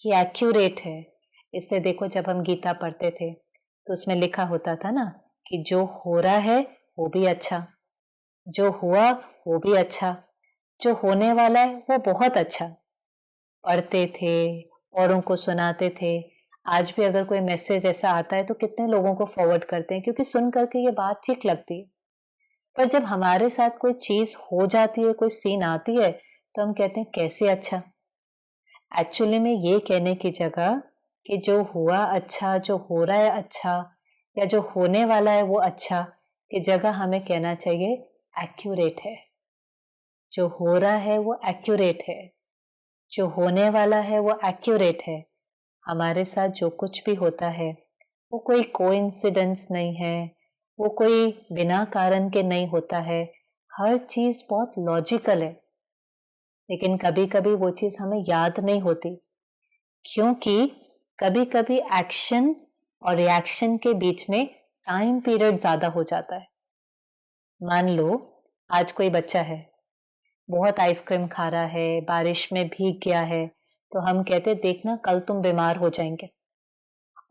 Speaker 1: ये एक्यूरेट है। इससे देखो जब हम गीता पढ़ते थे तो उसमें लिखा होता था ना कि जो हो रहा है वो भी अच्छा, जो हुआ वो भी अच्छा, जो होने वाला है वो बहुत अच्छा। पढ़ते थे, औरों को सुनाते थे। आज भी अगर कोई मैसेज ऐसा आता है तो कितने लोगों को फॉरवर्ड करते हैं, क्योंकि सुन करके ये बात ठीक लगती है। पर जब हमारे साथ कोई चीज हो जाती है, कोई सीन आती है, तो हम कहते हैं कैसे अच्छा। एक्चुअली में ये कहने की जगह कि जो हुआ अच्छा, जो हो रहा है अच्छा, या जो होने वाला है वो अच्छा, की जगह हमें कहना चाहिए एक्यूरेट है। जो हो रहा है वो एक्यूरेट है, जो होने वाला है वो एक्यूरेट है। हमारे साथ जो कुछ भी होता है वो कोई कोइंसिडेंस नहीं है, वो कोई बिना कारण के नहीं होता है। हर चीज बहुत लॉजिकल है। लेकिन कभी कभी वो चीज हमें याद नहीं होती, क्योंकि कभी कभी एक्शन और रिएक्शन के बीच में टाइम पीरियड ज्यादा हो जाता है। मान लो आज कोई बच्चा है, बहुत आइसक्रीम खा रहा है, बारिश में भीग गया है, तो हम कहते देखना कल तुम बीमार हो जाएंगे।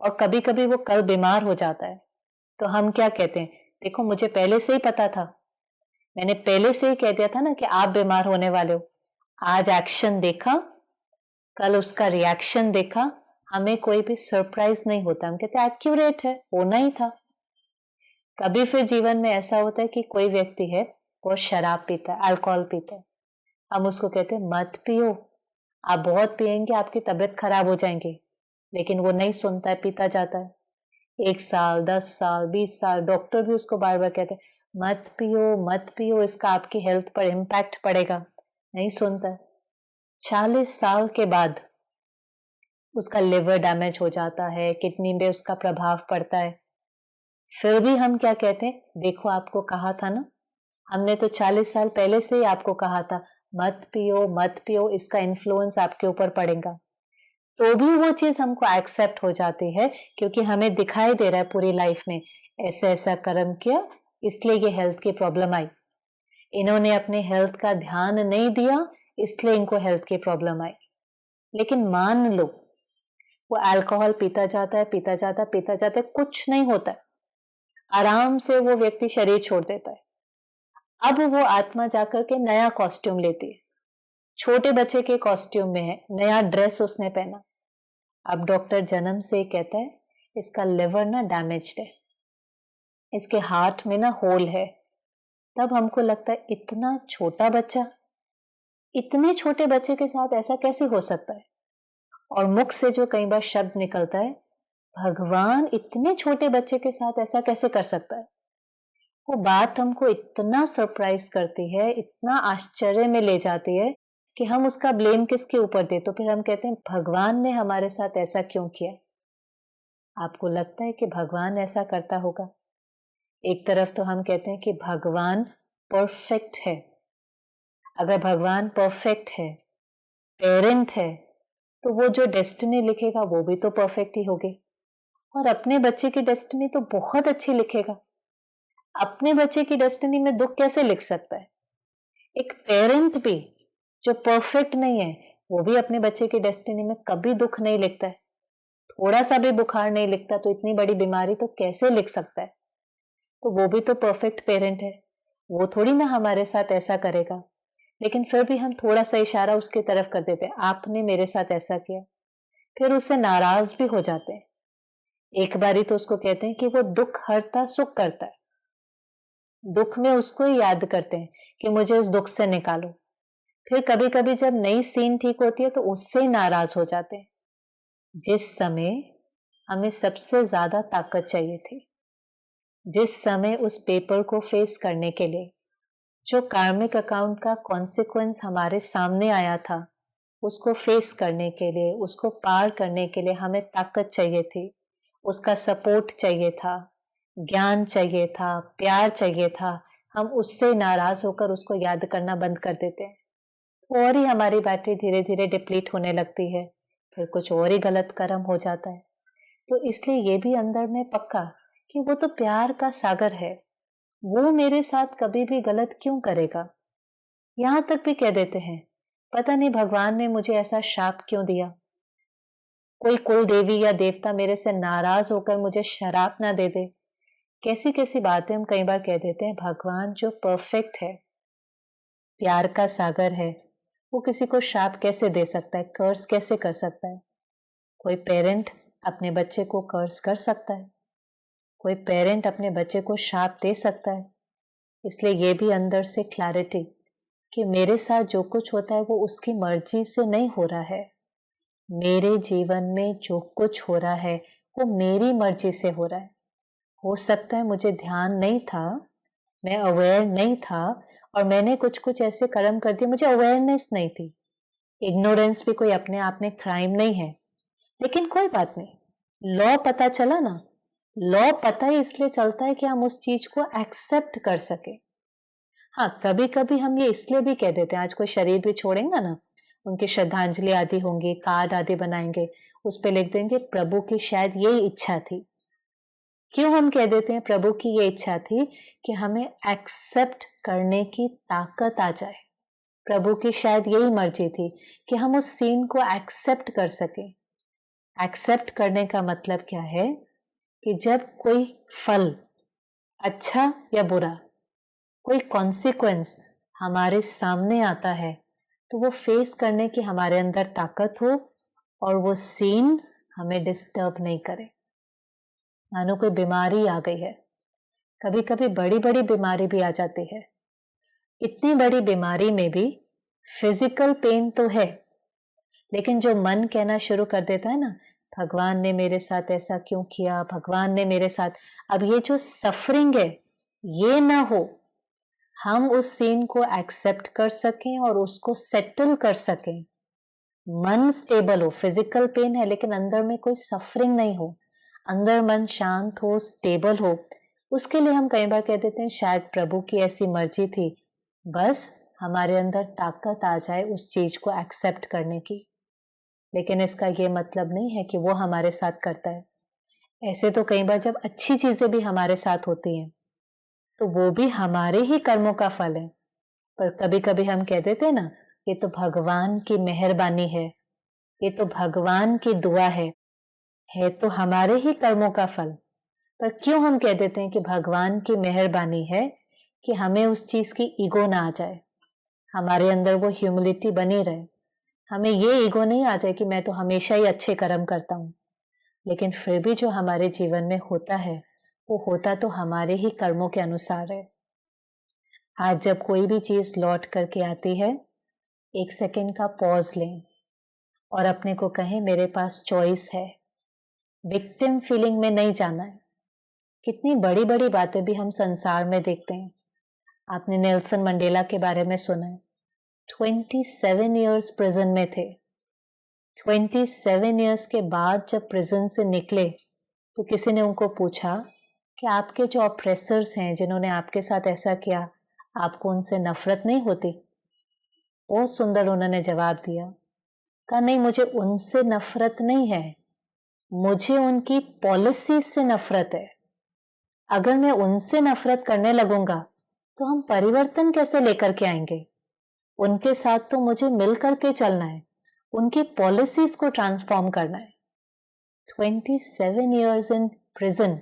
Speaker 1: और कभी कभी वो कल बीमार हो जाता है तो हम क्या कहते हैं, देखो मुझे पहले से ही पता था, मैंने पहले से ही कह दिया था ना कि आप बीमार होने वाले हो। आज एक्शन देखा, कल उसका रिएक्शन देखा, हमें कोई भी सरप्राइज नहीं होता, हम कहते एक्यूरेट है, होना ही था। कभी फिर जीवन में ऐसा होता है कि कोई व्यक्ति है वो शराब पीता है, अल्कोहल पीता है, हम उसको कहते हैं मत पियो, आप बहुत पियेंगे आपकी तबीयत खराब हो जाएंगी। लेकिन वो नहीं सुनता है, पीता जाता है। 1 साल, 10 साल, 20 साल डॉक्टर भी उसको बार बार कहते हैं मत पियो मत पियो, इसका आपकी हेल्थ पर इम्पैक्ट पड़ेगा, नहीं सुनता है। 40 साल के बाद उसका लिवर डैमेज हो जाता है, किडनी में उसका प्रभाव पड़ता है। फिर भी हम क्या कहते हैं, देखो आपको कहा था ना, हमने तो 40 साल पहले से ही आपको कहा था मत पियो मत पियो, इसका इन्फ्लुएंस आपके ऊपर पड़ेगा। तो भी वो चीज हमको एक्सेप्ट हो जाती है, क्योंकि हमें दिखाई दे रहा है पूरी लाइफ में ऐसा ऐसा कर्म किया, इसलिए ये हेल्थ की प्रॉब्लम आई। इन्होंने अपने हेल्थ का ध्यान नहीं दिया, इसलिए इनको हेल्थ की प्रॉब्लम आई। लेकिन मान लो वो अल्कोहल पीता जाता है, पीता जाता है, पीता जाता है, कुछ नहीं होता है, आराम से वो व्यक्ति शरीर छोड़ देता है। अब वो आत्मा जाकर के नया कॉस्ट्यूम लेती है, छोटे बच्चे के कॉस्ट्यूम में है, नया ड्रेस उसने पहना। अब डॉक्टर जन्म से ही कहता है इसका लिवर ना डैमेज्ड है, इसके हार्ट में ना होल है। तब हमको लगता है इतना छोटा बच्चा, इतने छोटे बच्चे के साथ ऐसा कैसे हो सकता है। और मुख से जो कई बार शब्द निकलता है, भगवान इतने छोटे बच्चे के साथ ऐसा कैसे कर सकता है, वो बात हमको इतना सरप्राइज करती है, इतना आश्चर्य में ले जाती है कि हम उसका ब्लेम किसके ऊपर दे। तो फिर हम कहते हैं भगवान ने हमारे साथ ऐसा क्यों किया। आपको लगता है कि भगवान ऐसा करता होगा? एक तरफ तो हम कहते हैं कि भगवान परफेक्ट है, अगर भगवान परफेक्ट है, पेरेंट है, तो वो जो डेस्टिनी लिखेगा वो भी तो परफेक्ट ही होगी। और अपने बच्चे की डेस्टिनी तो बहुत अच्छी लिखेगा। अपने बच्चे की डेस्टिनी में दुख कैसे लिख सकता है? एक पेरेंट भी जो परफेक्ट नहीं है, वो भी अपने बच्चे की डेस्टिनी में कभी दुख नहीं लिखता है। थोड़ा सा भी बुखार नहीं लिखता तो इतनी बड़ी बीमारी तो कैसे लिख सकता है? तो वो भी तो परफेक्ट पेरेंट है। वो थोड़ी ना हमारे साथ ऐसा करेगा। लेकिन फिर भी हम थोड़ा सा इशारा उसकी तरफ कर देते हैं, आपने मेरे साथ ऐसा किया। फिर उससे नाराज भी हो जाते हैं। एक बारी तो उसको कहते हैं कि वो दुख हरता सुख करता है। दुख में उसको ही याद करते हैं कि मुझे उस दुख से निकालो। फिर कभी कभी जब नई सीन ठीक होती है तो उससे ही नाराज हो जाते हैं। जिस समय हमें सबसे ज्यादा ताकत चाहिए थी, जिस समय उस पेपर को फेस करने के लिए, जो कार्मिक अकाउंट का कॉन्सिक्वेंस हमारे सामने आया था, उसको फेस करने के लिए, उसको पार करने के लिए हमें ताकत चाहिए थी, उसका सपोर्ट चाहिए था, ज्ञान चाहिए था, प्यार चाहिए था, हम उससे नाराज होकर उसको याद करना बंद कर देते हैं। तो और ही हमारी बैटरी धीरे धीरे डिप्लीट होने लगती है। फिर कुछ और ही गलत कर्म हो जाता है। तो इसलिए ये भी अंदर में पक्का कि वो तो प्यार का सागर है, वो मेरे साथ कभी भी गलत क्यों करेगा। यहां तक भी कह देते हैं, पता नहीं भगवान ने मुझे ऐसा शाप क्यों दिया। कोई कुल देवी या देवता मेरे से नाराज होकर मुझे शराप ना दे दे। कैसी कैसी बातें हम कई बार कह देते हैं। भगवान जो परफेक्ट है, प्यार का सागर है, वो किसी को शाप कैसे दे सकता है, कर्स कैसे कर सकता है? कोई पेरेंट अपने बच्चे को कर्स कर सकता है? कोई पेरेंट अपने बच्चे को शाप दे सकता है? इसलिए ये भी अंदर से क्लैरिटी कि मेरे साथ जो कुछ होता है वो उसकी मर्जी से नहीं हो रहा है। मेरे जीवन में जो कुछ हो रहा है वो मेरी मर्जी से हो रहा है। हो सकता है मुझे ध्यान नहीं था, मैं अवेयर नहीं था और मैंने कुछ कुछ ऐसे कर्म कर दिए, मुझे अवेयरनेस नहीं थी। इग्नोरेंस भी कोई अपने आप में क्राइम नहीं है। लेकिन कोई बात नहीं, लॉ पता चला ना। लॉ पता ही इसलिए चलता है कि हम उस चीज को एक्सेप्ट कर सके। हाँ, कभी कभी हम ये इसलिए भी कह देते हैं, आज कोई शरीर भी छोड़ेंगे ना, उनकी श्रद्धांजलि आदि होंगी, कार्ड आदि बनाएंगे, उस पे लिख देंगे प्रभु की शायद यही इच्छा थी। क्यों हम कह देते हैं प्रभु की ये इच्छा थी? कि हमें एक्सेप्ट करने की ताकत आ जाए। प्रभु की शायद यही मर्जी थी कि हम उस सीन को एक्सेप्ट कर सके। एक्सेप्ट करने का मतलब क्या है? कि जब कोई फल, अच्छा या बुरा, कोई कॉन्सिक्वेंस हमारे सामने आता है, तो वो फेस करने की हमारे अंदर ताकत हो और वो सीन हमें डिस्टर्ब नहीं करे। मानो कोई बीमारी आ गई है, कभी कभी बड़ी बड़ी बीमारी भी आ जाती है। इतनी बड़ी बीमारी में भी फिजिकल पेन तो है, लेकिन जो मन कहना शुरू कर देता है ना, भगवान ने मेरे साथ ऐसा क्यों किया, भगवान ने मेरे साथ, अब ये जो सफरिंग है ये ना हो, हम उस सीन को एक्सेप्ट कर सकें और उसको सेटल कर सकें। मन स्टेबल हो, फिजिकल पेन है लेकिन अंदर में कोई सफरिंग नहीं हो, अंदर मन शांत हो, स्टेबल हो, उसके लिए हम कई बार कह देते हैं शायद प्रभु की ऐसी मर्जी थी, बस हमारे अंदर ताकत आ जाए उस चीज को एक्सेप्ट करने की। लेकिन इसका ये मतलब नहीं है कि वो हमारे साथ करता है। ऐसे तो कई बार जब अच्छी चीजें भी हमारे साथ होती हैं तो वो भी हमारे ही कर्मों का फल है। पर कभी कभी हम कह देते हैं ना, ये तो भगवान की मेहरबानी है, ये तो भगवान की दुआ है तो हमारे ही कर्मों का फल। पर क्यों हम कह देते हैं कि भगवान की मेहरबानी है? कि हमें उस चीज की ईगो ना आ जाए, हमारे अंदर वो ह्यूमिलिटी बनी रहे। हमें ये ईगो नहीं आ जाए कि मैं तो हमेशा ही अच्छे कर्म करता हूँ, लेकिन फिर भी जो हमारे जीवन में होता है वो होता तो हमारे ही कर्मों के अनुसार है। आज जब कोई भी चीज लौट करके आती है, एक सेकेंड का पॉज लें और अपने को कहें मेरे पास चॉइस है। विक्टिम फीलिंग में नहीं जाना है। कितनी बड़ी बड़ी बातें भी हम संसार में देखते हैं। आपने नेल्सन मंडेला के बारे में सुना है, 27 ईयर्स प्रिजन में थे। 27 ईयर्स के बाद जब प्रिजन से निकले तो किसी ने उनको पूछा कि आपके जो ऑप्रेसर्स हैं, जिन्होंने आपके साथ ऐसा किया, आपको उनसे नफरत नहीं होती? बहुत सुंदर उन्होंने जवाब दिया। कहा नहीं, मुझे उनसे नफरत नहीं है, मुझे उनकी पॉलिसीज से नफरत है। अगर मैं उनसे नफरत करने लगूंगा तो हम परिवर्तन कैसे लेकर के आएंगे? उनके साथ तो मुझे मिल करके चलना है, उनकी पॉलिसीज को ट्रांसफॉर्म करना है। 27 years इन प्रिजन।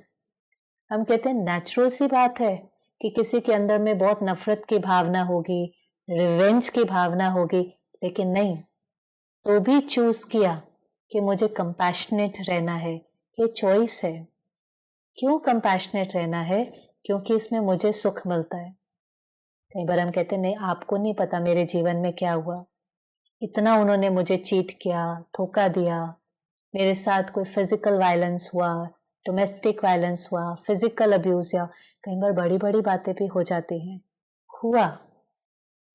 Speaker 1: हम कहते हैं नेचुरल सी बात है कि किसी के अंदर में बहुत नफरत की भावना होगी, रिवेंज की भावना होगी, लेकिन नहीं, तो भी चूज किया कि मुझे कंपैशनेट रहना है। ये चॉइस है। क्यों कंपैशनेट रहना है? क्योंकि इसमें मुझे सुख मिलता है। कई बार हम कहते हैं नहीं, आपको नहीं पता मेरे जीवन में क्या हुआ, इतना उन्होंने मुझे चीट किया, धोखा दिया, मेरे साथ कोई फिजिकल वायलेंस हुआ, डोमेस्टिक वायलेंस हुआ, फिजिकल अब्यूज, या कई बार बड़ी बड़ी बातें भी हो जाती हैं। हुआ,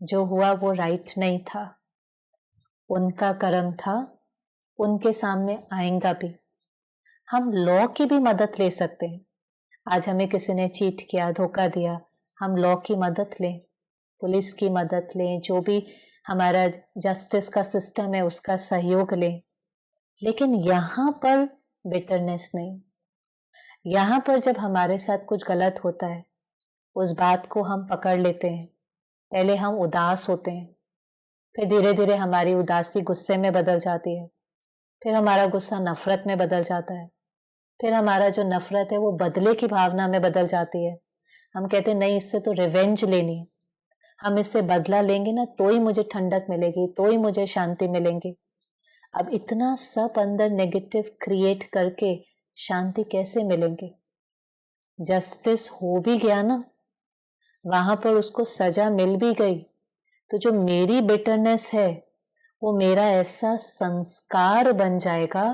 Speaker 1: जो हुआ वो राइट नहीं था, उनका कर्म था, उनके सामने आएगा भी। हम लॉ की भी मदद ले सकते हैं। आज हमें किसी ने चीट किया, धोखा दिया, हम लॉ की मदद लें, पुलिस की मदद लें, जो भी हमारा जस्टिस का सिस्टम है उसका सहयोग लें। लेकिन यहाँ पर बिटरनेस नहीं। यहाँ पर जब हमारे साथ कुछ गलत होता है, उस बात को हम पकड़ लेते हैं। पहले हम उदास होते हैं, फिर धीरे धीरे हमारी उदासी गुस्से में बदल जाती है, फिर हमारा गुस्सा नफरत में बदल जाता है, फिर हमारा जो नफरत है वो बदले की भावना में बदल जाती है। हम कहते हैं नहीं, इससे तो रिवेंज लेनी है, हम इससे बदला लेंगे ना तो ही मुझे ठंडक मिलेगी, तो ही मुझे शांति मिलेगी। अब इतना सब अंदर नेगेटिव क्रिएट करके शांति कैसे मिलेंगे? जस्टिस हो भी गया ना, वहां पर उसको सजा मिल भी गई, तो जो मेरी बिटरनेस है वो मेरा ऐसा संस्कार बन जाएगा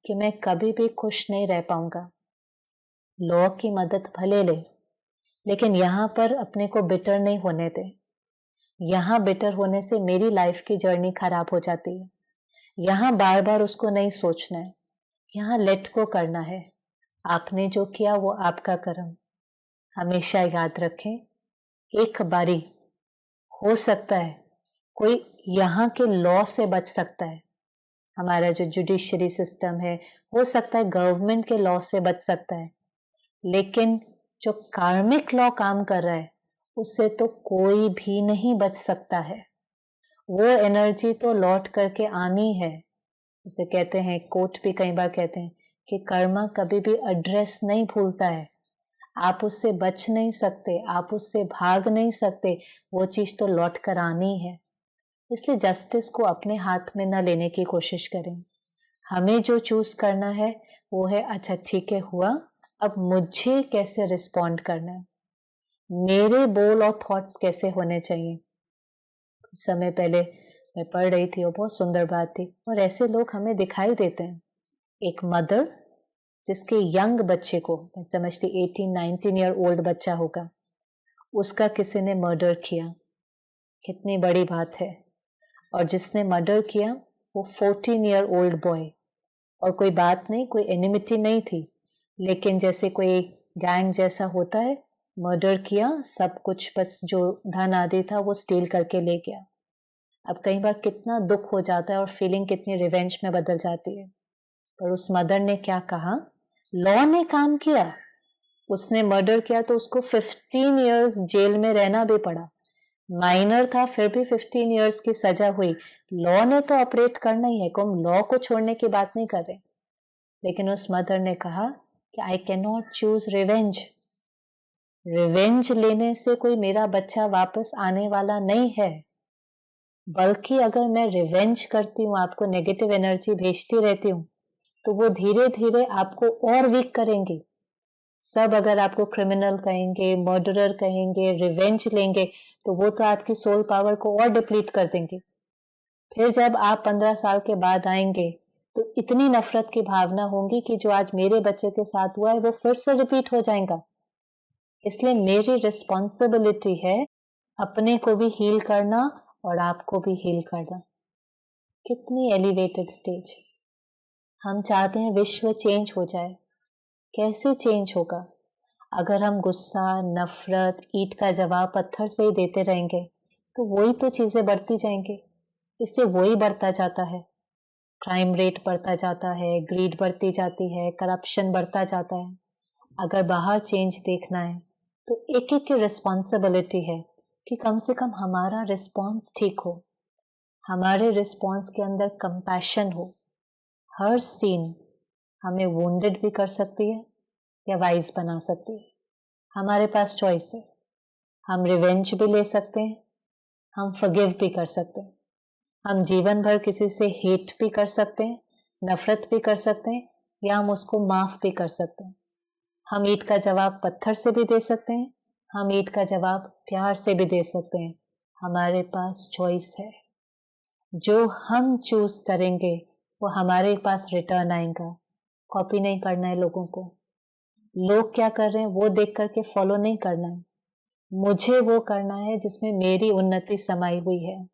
Speaker 1: कि मैं कभी भी खुश नहीं रह पाऊंगा। लॉ की मदद भले ले, लेकिन यहां पर अपने को बिटर नहीं होने दे। यहां बिटर होने से मेरी लाइफ की जर्नी खराब हो जाती है। यहां बार बार उसको नहीं सोचना है, यहां लेट को करना है। आपने जो किया वो आपका कर्म। हमेशा याद रखें, एक बारी हो सकता है कोई यहाँ के लॉ से बच सकता है, हमारा जो जुडिशरी सिस्टम है, हो सकता है गवर्नमेंट के लॉ से बच सकता है, लेकिन जो कार्मिक लॉ काम कर रहा है उससे तो कोई भी नहीं बच सकता है। वो एनर्जी तो लौट करके आनी है। जैसे कहते हैं, कोट भी कई बार कहते हैं कि कर्मा कभी भी एड्रेस नहीं भूलता है। आप उससे बच नहीं सकते, आप उससे भाग नहीं सकते, वो चीज तो लौट कर आनी है। इसलिए जस्टिस को अपने हाथ में न लेने की कोशिश करें। हमें जो चूज करना है वो है, अच्छा ठीक है हुआ, अब मुझे कैसे रिस्पॉन्ड करना है, मेरे बोल और थॉट्स कैसे होने चाहिए। कुछ समय पहले मैं पढ़ रही थी और बहुत सुंदर बात थी, और ऐसे लोग हमें दिखाई देते हैं। एक मदर जिसके यंग बच्चे को, मैं समझती 18-19 ईयर ओल्ड बच्चा होगा, उसका किसी ने मर्डर किया, कितनी बड़ी बात है। और जिसने मर्डर किया वो 14 ईयर ओल्ड बॉय, और कोई बात नहीं, कोई एनिमिटी नहीं थी, लेकिन जैसे कोई गैंग जैसा होता है, मर्डर किया, सब कुछ बस जो धन आदि था वो स्टील करके ले गया। अब कई बार कितना दुख हो जाता है और फीलिंग कितनी रिवेंज में बदल जाती है। पर उस मदर ने क्या कहा, लॉ ने काम किया, उसने मर्डर किया तो उसको 15 इयर्स जेल में रहना भी पड़ा। माइनर था फिर भी 15 इयर्स की सजा हुई। लॉ ने तो ऑपरेट करना ही है, को हम लॉ को छोड़ने की बात नहीं कर रहे। लेकिन उस मदर ने कहा कि I can not choose revenge. Revenge लेने से कोई मेरा बच्चा वापस आने वाला नहीं है, बल्कि अगर मैं रिवेंज करती हूँ, आपको नेगेटिव एनर्जी भेजती रहती हूँ, तो वो धीरे धीरे आपको और वीक करेंगे। सब अगर आपको क्रिमिनल कहेंगे, मर्डरर कहेंगे, रिवेंज लेंगे, तो वो तो आपकी सोल पावर को और डिप्लीट कर देंगे। फिर जब आप 15 साल के बाद आएंगे तो इतनी नफरत की भावना होगी कि जो आज मेरे बच्चे के साथ हुआ है वो फिर से रिपीट हो जाएगा। इसलिए मेरी रिस्पॉन्सिबिलिटी है अपने को भी हील करना और आपको भी हील करना। कितनी एलिवेटेड स्टेज। हम चाहते हैं विश्व चेंज हो जाए। कैसे चेंज होगा? अगर हम गुस्सा, नफरत, ईंट का जवाब पत्थर से ही देते रहेंगे तो वही तो चीजें बढ़ती जाएंगी। इससे वही बढ़ता जाता है। क्राइम रेट बढ़ता जाता है, ग्रीड बढ़ती जाती है, करप्शन बढ़ता जाता है। अगर बाहर चेंज देखना है तो एक एक की रिस्पॉन्सिबिलिटी है कि कम से कम हमारा रिस्पॉन्स ठीक हो, हमारे रिस्पॉन्स के अंदर कंपैशन हो। हर सीन हमें वुंडेड भी कर सकती है या वाइज बना सकती है। हमारे पास चॉइस है। हम रिवेंज भी ले सकते हैं, हम फॉरगिव भी कर सकते हैं, हम जीवन भर किसी से हेट भी कर सकते हैं, नफरत भी कर सकते हैं, या हम उसको माफ भी कर सकते हैं। हम ईंट का जवाब पत्थर से भी दे सकते हैं, हम ईंट का जवाब प्यार से भी दे सकते हैं। हमारे पास चॉइस है। जो हम चूज करेंगे वो हमारे पास रिटर्न आएगा। कॉपी नहीं करना है लोगों को, लोग क्या कर रहे हैं वो देख करके फॉलो नहीं करना है। मुझे वो करना है जिसमें मेरी उन्नति समाई हुई है।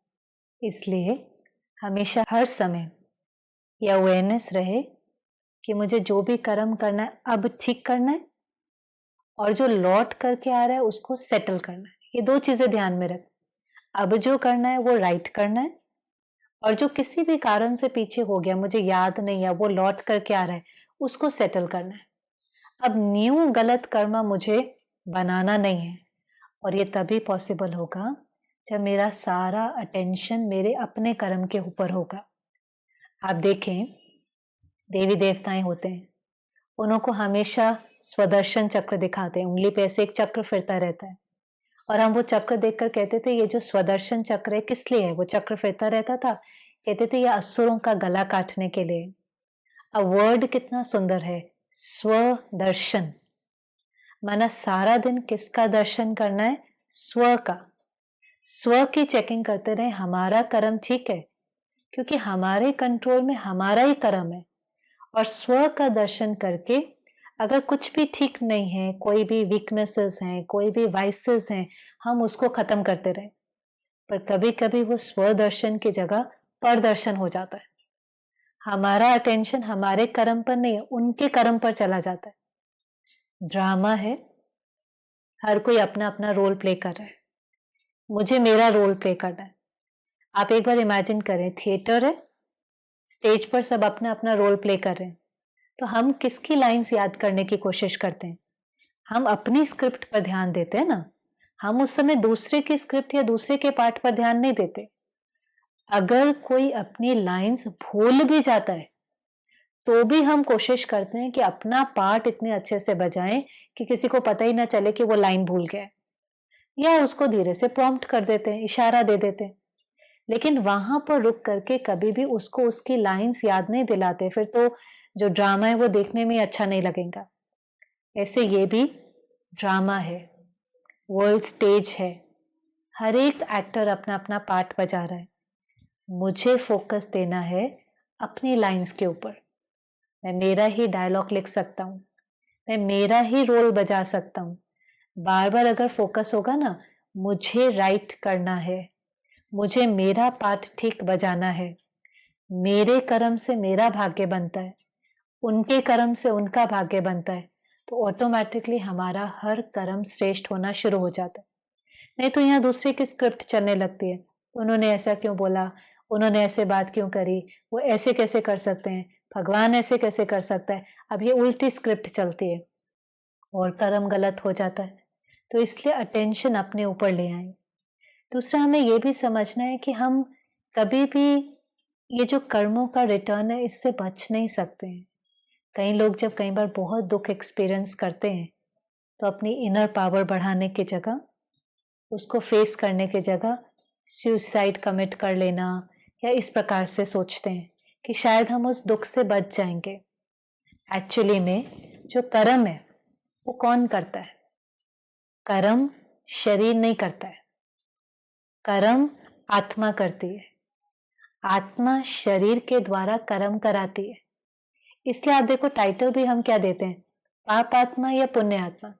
Speaker 1: इसलिए हमेशा हर समय यह अवेयरनेस रहे कि मुझे जो भी कर्म करना है अब ठीक करना है, और जो लौट करके आ रहा है उसको सेटल करना है। ये दो चीजें ध्यान में रख। अब जो करना है वो राइट करना है, और जो किसी भी कारण से पीछे हो गया, मुझे याद नहीं है, वो लौट करके आ रहा है, उसको सेटल करना है। अब न्यू गलत कर्म मुझे बनाना नहीं है, और ये तभी पॉसिबल होगा जब मेरा सारा अटेंशन मेरे अपने कर्म के ऊपर होगा। आप देखें, देवी देवताएं होते हैं, उनको हमेशा स्वदर्शन चक्र दिखाते हैं, उंगली पे ऐसे एक चक्र फिरता रहता है, और हम वो चक्र देखकर कहते थे ये जो स्वदर्शन चक्र है किस लिए है, वो चक्र फिरता रहता था, कहते थे ये असुरों का गला काटने के लिए। अब वर्ड कितना सुंदर है, स्वदर्शन, माना सारा दिन किसका दर्शन करना है, स्व का। स्व की चेकिंग करते रहे, हमारा कर्म ठीक है, क्योंकि हमारे कंट्रोल में हमारा ही कर्म है। और स्व का दर्शन करके अगर कुछ भी ठीक नहीं है, कोई भी वीकनेसेस हैं, कोई भी वाइसेस हैं, हम उसको खत्म करते रहे। पर कभी कभी वो स्व दर्शन की जगह पर दर्शन हो जाता है। हमारा अटेंशन हमारे कर्म पर नहीं है, उनके कर्म पर चला जाता है। ड्रामा है, हर कोई अपना अपना रोल प्ले कर रहा है, मुझे मेरा रोल प्ले करना है। आप एक बार इमेजिन करें, थिएटर है, स्टेज पर सब अपना अपना रोल प्ले कर रहे हैं, तो हम किसकी लाइंस याद करने की कोशिश करते हैं, हम अपनी स्क्रिप्ट पर ध्यान देते हैं ना। हम उस समय दूसरे की स्क्रिप्ट या दूसरे के पार्ट पर ध्यान नहीं देते। अगर कोई अपनी लाइंस भूल भी जाता है तो भी हम कोशिश करते हैं कि अपना पार्ट इतने अच्छे से बजाएं कि किसी को पता ही ना चले कि वो लाइन भूल गया, या उसको धीरे से प्रॉम्प्ट कर देते हैं, इशारा दे देते हैं। लेकिन वहां पर रुक करके कभी भी उसको उसकी लाइंस याद नहीं दिलाते, फिर तो जो ड्रामा है वो देखने में अच्छा नहीं लगेगा। ऐसे ये भी ड्रामा है, वर्ल्ड स्टेज है, हर एक एक्टर अपना अपना पार्ट बजा रहा है। मुझे फोकस देना है अपनी लाइंस के ऊपर। मैं मेरा ही डायलॉग लिख सकता हूँ, मैं मेरा ही रोल बजा सकता हूँ। बार बार अगर फोकस होगा ना, मुझे राइट करना है, मुझे मेरा पार्ट ठीक बजाना है, मेरे कर्म से मेरा भाग्य बनता है, उनके कर्म से उनका भाग्य बनता है, तो ऑटोमेटिकली हमारा हर कर्म श्रेष्ठ होना शुरू हो जाता है। नहीं तो यहाँ दूसरे की स्क्रिप्ट चलने लगती है, उन्होंने ऐसा क्यों बोला, उन्होंने ऐसे बात क्यों करी, वो ऐसे कैसे कर सकते हैं, भगवान ऐसे कैसे कर सकता है। अब ये उल्टी स्क्रिप्ट चलती है और कर्म गलत हो जाता है। तो इसलिए अटेंशन अपने ऊपर ले आए। दूसरा, हमें ये भी समझना है कि हम कभी भी ये जो कर्मों का रिटर्न है इससे बच नहीं सकते हैं। कई लोग जब कई बार बहुत दुख एक्सपीरियंस करते हैं तो अपनी इनर पावर बढ़ाने की जगह, उसको फेस करने की जगह सुसाइड कमिट कर लेना, या इस प्रकार से सोचते हैं कि शायद हम उस दुख से बच जाएंगे। एक्चुअली में जो कर्म है वो कौन करता है? कर्म शरीर नहीं करता है, कर्म आत्मा करती है। आत्मा शरीर के द्वारा कर्म कराती है। इसलिए आप देखो, टाइटल भी हम क्या देते हैं, पाप आत्मा या पुण्य आत्मा।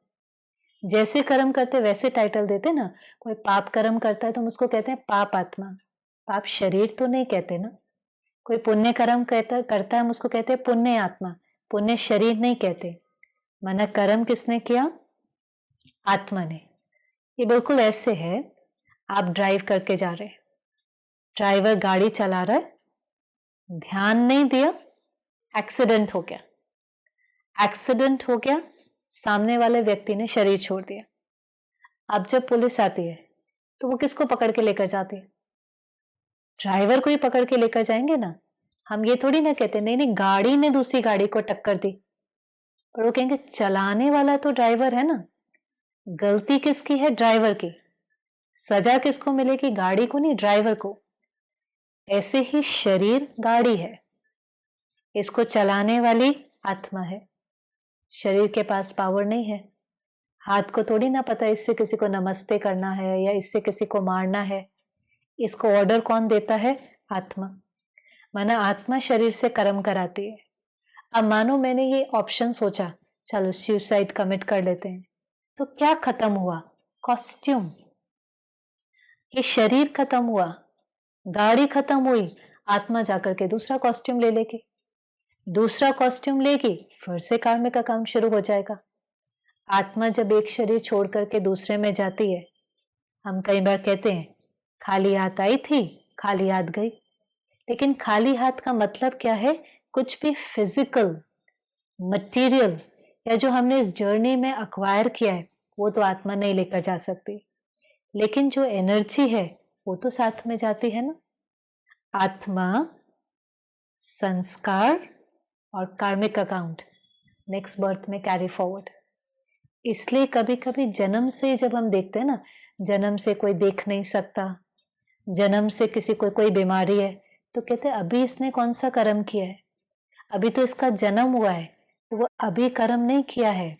Speaker 1: जैसे कर्म करते वैसे टाइटल देते ना। कोई पाप कर्म करता है तो हम उसको कहते हैं पाप आत्मा, पाप शरीर तो नहीं कहते ना। कोई पुण्य कर्म करता है, हम उसको कहते हैं पुण्य आत्मा, पुण्य शरीर नहीं कहते। माना कर्म किसने किया? आत्मा ने। ये बिल्कुल ऐसे है, आप ड्राइव करके जा रहे हैं, ड्राइवर गाड़ी चला रहा है, ध्यान नहीं दिया, एक्सीडेंट हो गया। एक्सीडेंट हो गया, सामने वाले व्यक्ति ने शरीर छोड़ दिया। अब जब पुलिस आती है तो वो किसको पकड़ के लेकर जाती है? ड्राइवर को ही पकड़ के लेकर जाएंगे ना। हम ये थोड़ी ना कहते नहीं नहीं गाड़ी ने दूसरी गाड़ी को टक्कर दी, पर वो कहेंगे चलाने वाला तो ड्राइवर है ना। गलती किसकी है? ड्राइवर की। सजा किसको मिलेगी? गाड़ी को नहीं, ड्राइवर को। ऐसे ही शरीर गाड़ी है, इसको चलाने वाली आत्मा है। शरीर के पास पावर नहीं है। हाथ को थोड़ी ना पता इससे किसी को नमस्ते करना है या इससे किसी को मारना है। इसको ऑर्डर कौन देता है? आत्मा। माना आत्मा शरीर से कर्म कराती है। अब मानो मैंने ये ऑप्शन सोचा, चलो सुसाइड कमिट कर लेते हैं, तो क्या खत्म हुआ? कॉस्ट्यूम। ये शरीर खत्म हुआ, गाड़ी खत्म हुई, आत्मा जाकर के दूसरा कॉस्ट्यूम ले लेगी। दूसरा कॉस्ट्यूम लेगी, फिर से कार्मिक काम शुरू हो जाएगा। आत्मा जब एक शरीर छोड़ करके दूसरे में जाती है, हम कई बार कहते हैं खाली हाथ आई थी, खाली हाथ गई। लेकिन खाली हाथ का मतलब क्या है? कुछ भी फिजिकल, मटेरियल या जो हमने इस जर्नी में अक्वायर किया है वो तो आत्मा नहीं लेकर जा सकती, लेकिन जो एनर्जी है वो तो साथ में जाती है ना। आत्मा, संस्कार और कार्मिक अकाउंट नेक्स्ट बर्थ में कैरी फॉरवर्ड। इसलिए कभी कभी जन्म से जब हम देखते हैं ना, जन्म से कोई देख नहीं सकता, जन्म से किसी को कोई बीमारी है, तो कहते हैं अभी इसने कौन सा कर्म किया है, अभी तो इसका जन्म हुआ है, तो वो अभी कर्म नहीं किया है,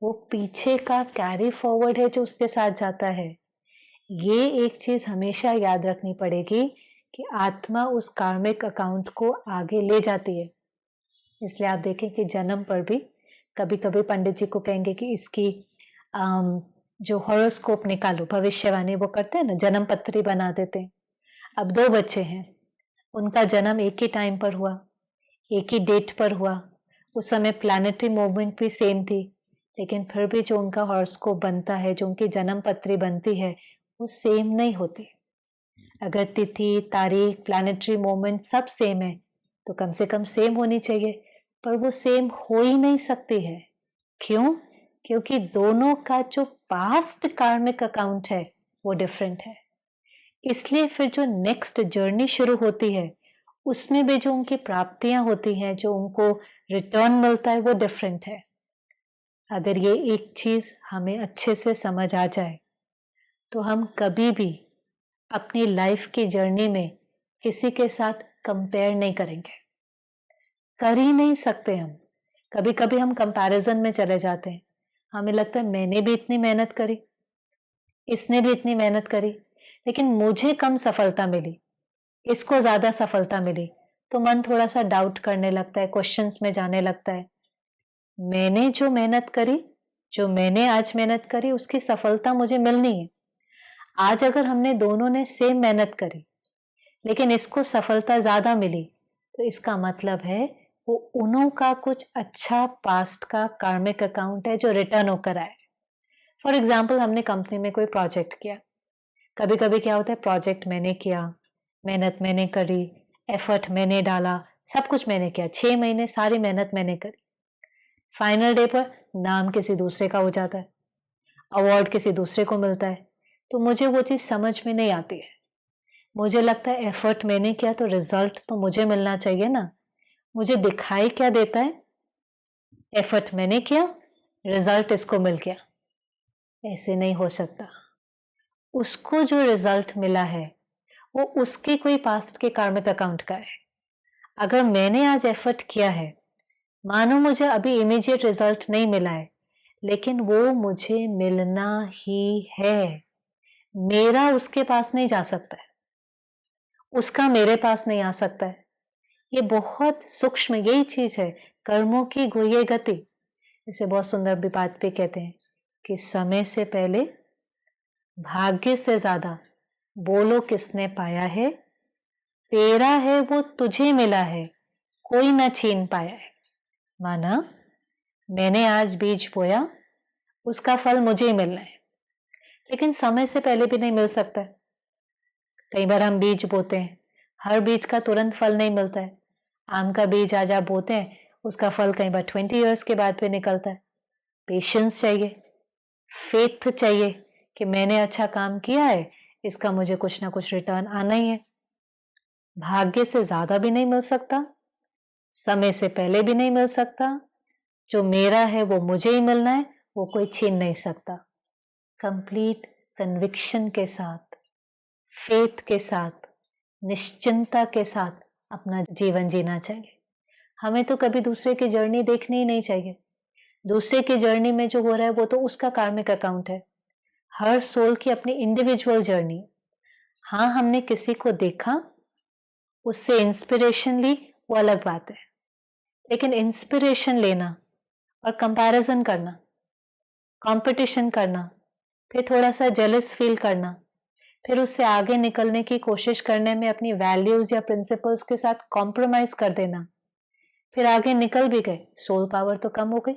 Speaker 1: वो पीछे का कैरी फॉरवर्ड है जो उसके साथ जाता है। ये एक चीज हमेशा याद रखनी पड़ेगी कि आत्मा उस कार्मिक अकाउंट को आगे ले जाती है। इसलिए आप देखें कि जन्म पर भी कभी कभी पंडित जी को कहेंगे कि इसकी जो हॉरोस्कोप निकालो, भविष्यवाणी वो करते हैं ना, जन्म पत्री बना देते हैं। अब 2 बच्चे हैं, उनका जन्म एक ही टाइम पर हुआ, एक ही डेट पर हुआ, उस समय प्लैनेटरी मूवमेंट भी सेम थी, लेकिन फिर भी जो उनका हॉरोस्कोप बनता है, जो उनकी जन्म पत्री बनती है, वो सेम नहीं होती। अगर तिथि, तारीख, प्लैनेटरी मूवमेंट सब सेम है तो कम से कम सेम होनी चाहिए, पर वो सेम हो ही नहीं सकती है। क्यों? क्योंकि दोनों का जो पास्ट कार्मिक अकाउंट है वो डिफरेंट है। इसलिए फिर जो नेक्स्ट जर्नी शुरू होती है उसमें भी जो उनकी प्राप्तियां होती हैं, जो उनको रिटर्न मिलता है, वो डिफरेंट है। अगर ये एक चीज हमें अच्छे से समझ आ जाए तो हम कभी भी अपनी लाइफ की जर्नी में किसी के साथ कंपेयर नहीं करेंगे, कर ही नहीं सकते हम। कभी कभी हम कंपैरिजन में चले जाते हैं, हमें लगता है मैंने भी इतनी मेहनत करी, इसने भी इतनी मेहनत करी, लेकिन मुझे कम सफलता मिली, इसको ज्यादा सफलता मिली, तो मन थोड़ा सा डाउट करने लगता है, क्वेश्चंस में जाने लगता है। मैंने जो मेहनत करी, जो मैंने आज मेहनत करी, उसकी सफलता मुझे मिलनी है। आज अगर हमने दोनों ने सेम मेहनत करी लेकिन इसको सफलता ज्यादा मिली, तो इसका मतलब है वो उन्हों का कुछ अच्छा पास्ट का कार्मिक अकाउंट है जो रिटर्न होकर आए। फॉर एग्जाम्पल, हमने कंपनी में कोई प्रोजेक्ट किया, कभी कभी क्या होता है प्रोजेक्ट मैंने किया, मेहनत मैंने करी, एफर्ट मैंने डाला, सब कुछ मैंने किया, 6 महीने सारी मेहनत मैंने करी, फाइनल डे पर नाम किसी दूसरे का हो जाता है, अवार्ड किसी दूसरे को मिलता है, तो मुझे वो चीज समझ में नहीं आती है। मुझे लगता है एफर्ट मैंने किया तो रिजल्ट तो मुझे मिलना चाहिए ना। मुझे दिखाई क्या देता है? एफर्ट मैंने किया, रिजल्ट इसको मिल गया। ऐसे नहीं हो सकता। उसको जो रिजल्ट मिला है वो उसके कोई पास्ट के कार्मिक अकाउंट का है। अगर मैंने आज एफर्ट किया है, मानो मुझे अभी इमीडिएट रिजल्ट नहीं मिला है, लेकिन वो मुझे मिलना ही है। मेरा उसके पास नहीं जा सकता है, उसका मेरे पास नहीं आ सकता है। ये बहुत सूक्ष्म यही चीज है, कर्मों की गुह्य गति। इसे बहुत सुंदर भी बात पे कहते हैं कि समय से पहले, भाग्य से ज्यादा, बोलो किसने पाया है, तेरा है वो तुझे मिला है, कोई ना छीन पाया है। माना मैंने आज बीज बोया, उसका फल मुझे ही मिलना है, लेकिन समय से पहले भी नहीं मिल सकता है। कई बार हम बीज बोते हैं, हर बीज का तुरंत फल नहीं मिलता है। आम का बीज आज आप बोते हैं, उसका फल कई बार 20 ईयर्स के बाद पे निकलता है। पेशेंस चाहिए, फेथ चाहिए कि मैंने अच्छा काम किया है, इसका मुझे कुछ ना कुछ रिटर्न आना ही है। भाग्य से ज्यादा भी नहीं मिल सकता, समय से पहले भी नहीं मिल सकता। जो मेरा है वो मुझे ही मिलना है, वो कोई छीन नहीं सकता। कंप्लीट कन्विक्शन के साथ, फेथ के साथ, निश्चिंता के साथ अपना जीवन जीना चाहिए। हमें तो कभी दूसरे की जर्नी देखनी ही नहीं चाहिए। दूसरे की जर्नी में जो हो रहा है वो तो उसका कार्मिक अकाउंट है। हर सोल की अपनी इंडिविजुअल जर्नी। हाँ, हमने किसी को देखा, उससे इंस्पिरेशन ली, वो अलग बात है। लेकिन इंस्पिरेशन लेना और कंपैरिजन करना, कंपटीशन करना, फिर थोड़ा सा जेलस फील करना, फिर उससे आगे निकलने की कोशिश करने में अपनी वैल्यूज या प्रिंसिपल्स के साथ कॉम्प्रोमाइज कर देना, फिर आगे निकल भी गए, सोल पावर तो कम हो गई।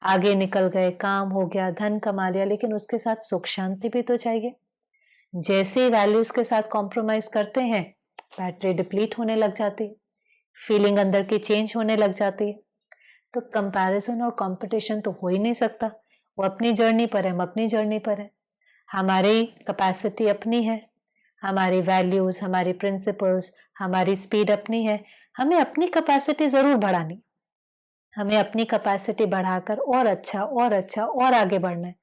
Speaker 1: आगे निकल गए, काम हो गया, धन कमा लिया, लेकिन उसके साथ सुख शांति भी तो चाहिए। जैसे ही वैल्यूज के साथ कॉम्प्रोमाइज करते हैं, बैटरी डिप्लीट होने लग जाती है, फीलिंग अंदर की चेंज होने लग जाती है। तो कंपैरिजन और कंपटीशन तो हो ही नहीं सकता। वो अपनी जर्नी पर है, हम अपनी जर्नी पर है। हमारी कैपेसिटी अपनी है, हमारी वैल्यूज, हमारी प्रिंसिपल्स, हमारी स्पीड अपनी है। हमें अपनी कैपेसिटी जरूर बढ़ानी, हमें अपनी कैपेसिटी बढ़ाकर और अच्छा और अच्छा और आगे बढ़ना है।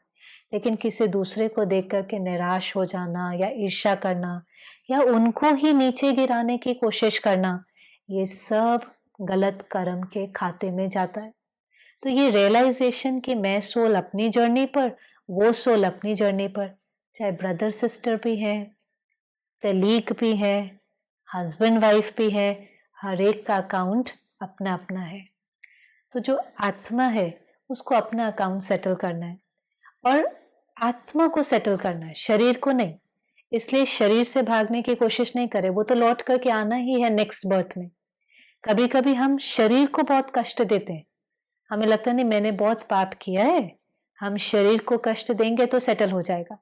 Speaker 1: लेकिन किसी दूसरे को देख करके निराश हो जाना या ईर्ष्या करना या उनको ही नीचे गिराने की कोशिश करना, ये सब गलत कर्म के खाते में जाता है। तो ये रियलाइजेशन कि मैं सोल अपनी जर्नी पर, वो सोल अपनी जर्नी पर, चाहे ब्रदर सिस्टर भी है, कलीग भी है, हस्बैंड वाइफ भी है, हर एक का अकाउंट अपना अपना है। तो जो आत्मा है उसको अपना अकाउंट सेटल करना है और आत्मा को सेटल करना है, शरीर को नहीं। इसलिए शरीर से भागने की कोशिश नहीं करें, वो तो लौट करके आना ही है नेक्स्ट बर्थ में। कभी कभी हम शरीर को बहुत कष्ट देते हैं, हमें लगता नहीं मैंने बहुत पाप किया है, हम शरीर को कष्ट देंगे तो सेटल हो जाएगा।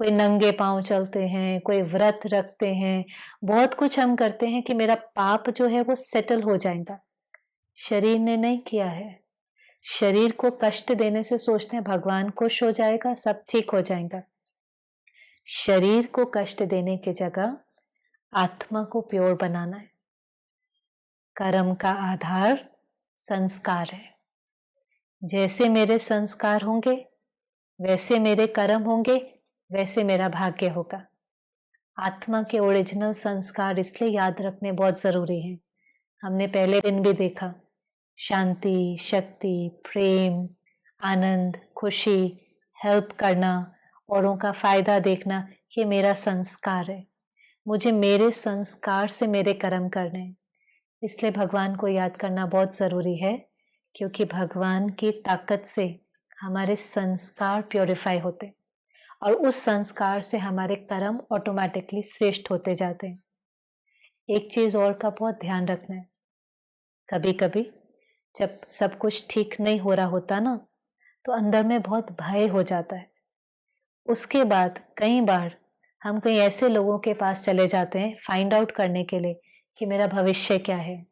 Speaker 1: कोई नंगे पांव चलते हैं, कोई व्रत रखते हैं, बहुत कुछ हम करते हैं कि मेरा पाप जो है वो सेटल हो जाएगा। शरीर ने नहीं किया है। शरीर को कष्ट देने से सोचते हैं भगवान खुश हो जाएगा, सब ठीक हो जाएगा। शरीर को कष्ट देने की जगह आत्मा को प्योर बनाना है। कर्म का आधार संस्कार है। जैसे मेरे संस्कार होंगे वैसे मेरे कर्म होंगे, वैसे मेरा भाग्य होगा। आत्मा के ओरिजिनल संस्कार इसलिए याद रखने बहुत जरूरी है। हमने पहले दिन भी देखा, शांति, शक्ति, प्रेम, आनंद, खुशी, हेल्प करना, औरों का फायदा देखना, ये मेरा संस्कार है। मुझे मेरे संस्कार से मेरे कर्म करने हैं। इसलिए भगवान को याद करना बहुत जरूरी है, क्योंकि भगवान की ताकत से हमारे संस्कार प्योरीफाई होते और उस संस्कार से हमारे कर्म ऑटोमेटिकली श्रेष्ठ होते जाते हैं। एक चीज और का बहुत ध्यान रखना है, कभी कभी जब सब कुछ ठीक नहीं हो रहा होता ना, तो अंदर में बहुत भय हो जाता है। उसके बाद कई बार हम कई ऐसे लोगों के पास चले जाते हैं फाइंड आउट करने के लिए कि मेरा भविष्य क्या है।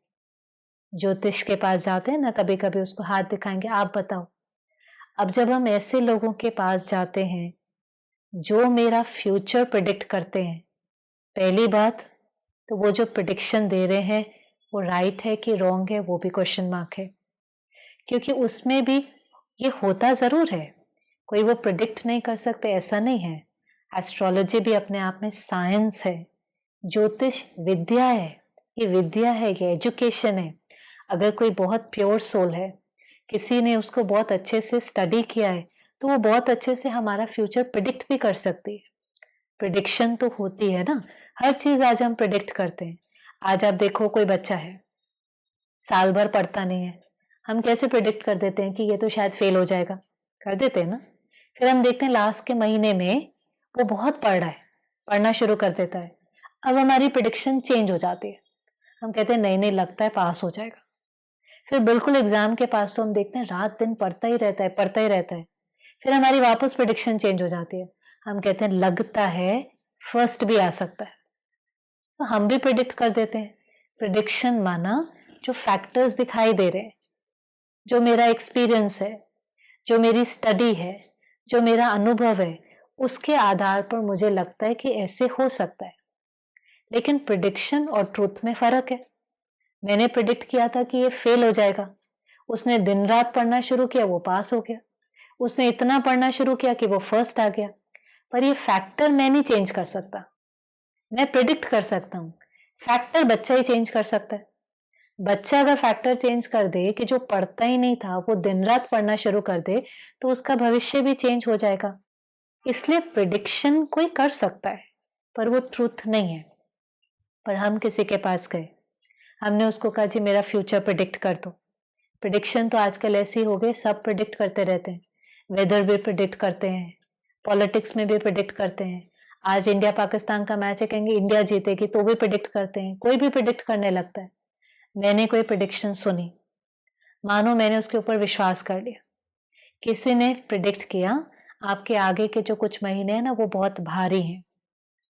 Speaker 1: ज्योतिष के पास जाते हैं ना, कभी कभी उसको हाथ दिखाएंगे, आप बताओ। अब जब हम ऐसे लोगों के पास जाते हैं जो मेरा फ्यूचर प्रिडिक्ट करते हैं, पहली बात तो वो जो प्रिडिक्शन दे रहे हैं वो राइट है कि रॉन्ग है, वो भी क्वेश्चन मार्क है। क्योंकि उसमें भी ये होता जरूर है, कोई वो प्रिडिक्ट नहीं कर सकते ऐसा नहीं है। एस्ट्रोलॉजी भी अपने आप में साइंस है, ज्योतिष विद्या है, ये विद्या है, ये एजुकेशन है। अगर कोई बहुत प्योर सोल है, किसी ने उसको बहुत अच्छे से स्टडी किया है, तो वो बहुत अच्छे से हमारा फ्यूचर प्रिडिक्ट भी कर सकती है। प्रिडिक्शन तो होती है ना, हर चीज आज हम प्रिडिक्ट करते हैं। आज आप देखो कोई बच्चा है, साल भर पढ़ता नहीं है, हम कैसे प्रिडिक्ट कर देते हैं कि ये तो शायद फेल हो जाएगा, कर देते हैं ना। फिर हम देखते हैं लास्ट के महीने में वो बहुत पढ़ रहा है, पढ़ना शुरू कर देता है। अब हमारी प्रिडिक्शन चेंज हो जाती है, हम कहते हैं नहीं नहीं लगता है पास हो जाएगा। फिर बिल्कुल एग्जाम के पास तो हम देखते हैं रात दिन पढ़ता ही रहता है, पढ़ता ही रहता है। फिर हमारी वापस प्रिडिक्शन चेंज हो जाती है, हम कहते हैं लगता है फर्स्ट भी आ सकता है। तो हम भी प्रिडिक्ट कर देते हैं। प्रिडिक्शन माना जो फैक्टर्स दिखाई दे रहे हैं, जो मेरा एक्सपीरियंस है, जो मेरी स्टडी है, जो मेरा अनुभव है, उसके आधार पर मुझे लगता है कि ऐसे हो सकता है। लेकिन प्रिडिक्शन और ट्रूथ में फर्क है। मैंने प्रिडिक्ट किया था कि ये फेल हो जाएगा, उसने दिन रात पढ़ना शुरू किया, वो पास हो गया। उसने इतना पढ़ना शुरू किया कि वो फर्स्ट आ गया। पर ये फैक्टर मैं नहीं चेंज कर सकता। मैं प्रिडिक्ट कर सकता हूँ, फैक्टर बच्चा ही चेंज कर सकता है। बच्चा अगर फैक्टर चेंज कर दे कि जो पढ़ता ही नहीं था वो दिन रात पढ़ना शुरू कर दे, तो उसका भविष्य भी चेंज हो जाएगा। इसलिए प्रिडिक्शन कोई कर सकता है, पर वो ट्रूथ नहीं है। पर हम किसी के पास गए, हमने उसको कहा जी मेरा फ्यूचर प्रिडिक्ट कर दो। प्रिडिक्शन तो आजकल ऐसी हो गई, सब प्रिडिक्ट करते रहते हैं। वेदर भी प्रिडिक्ट करते हैं, पॉलिटिक्स में भी प्रिडिक्ट करते हैं। आज इंडिया पाकिस्तान का मैच है, कहेंगे इंडिया जीतेगी, तो भी प्रिडिक्ट करते हैं। कोई भी प्रिडिक्ट करने लगता है। मैंने कोई प्रिडिक्शन सुनी, मानो मैंने उसके ऊपर विश्वास कर लिया। किसी ने प्रिडिक्ट किया आपके आगे के जो कुछ महीने हैं ना वो बहुत भारी हैं।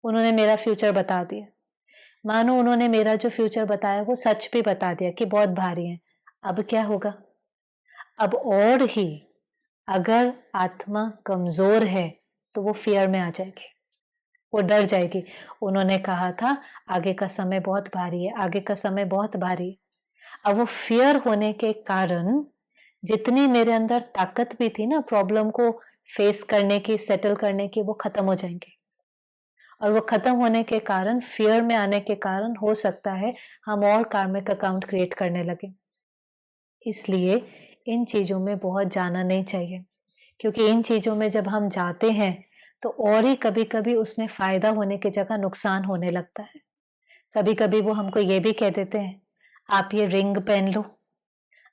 Speaker 1: उन्होंने मेरा फ्यूचर बता दिया। मानो उन्होंने मेरा जो फ्यूचर बताया वो सच भी बता दिया कि बहुत भारी है। अब क्या होगा? अब और ही अगर आत्मा कमजोर है तो वो फियर में आ जाएगी, वो डर जाएगी। उन्होंने कहा था आगे का समय बहुत भारी है, आगे का समय बहुत भारी है। अब वो फियर होने के कारण जितनी मेरे अंदर ताकत भी थी ना प्रॉब्लम को फेस करने की, सेटल करने की, वो खत्म हो जाएंगे। और वो खत्म होने के कारण, फियर में आने के कारण हो सकता है हम और कार्मिक अकाउंट क्रिएट करने लगे। इसलिए इन चीजों में बहुत जाना नहीं चाहिए, क्योंकि इन चीजों में जब हम जाते हैं तो और ही कभी कभी उसमें फायदा होने की जगह नुकसान होने लगता है। कभी कभी वो हमको ये भी कह देते हैं आप ये रिंग पहन लो,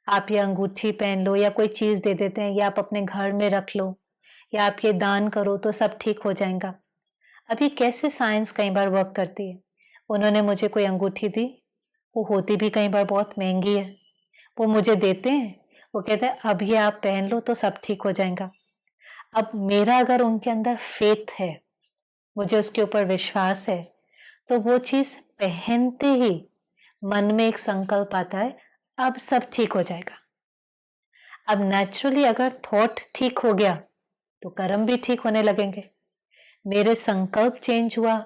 Speaker 1: आप ये अंगूठी पहन लो, या कोई चीज दे देते हैं, या आप अपने घर में रख लो, या आप ये दान करो तो सब ठीक हो जाएगा। अब ये कैसे साइंस कई बार वर्क करती है। उन्होंने मुझे कोई अंगूठी दी, वो होती भी कई बार बहुत महंगी है, वो मुझे देते हैं, वो कहते हैं अब ये आप पहन लो तो सब ठीक हो जाएगा। अब मेरा अगर उनके अंदर फेथ है, मुझे उसके ऊपर विश्वास है, तो वो चीज पहनते ही मन में एक संकल्प आता है अब सब ठीक हो जाएगा। अब नेचुरली अगर थॉट ठीक हो गया तो कर्म भी ठीक होने लगेंगे। मेरे संकल्प चेंज हुआ,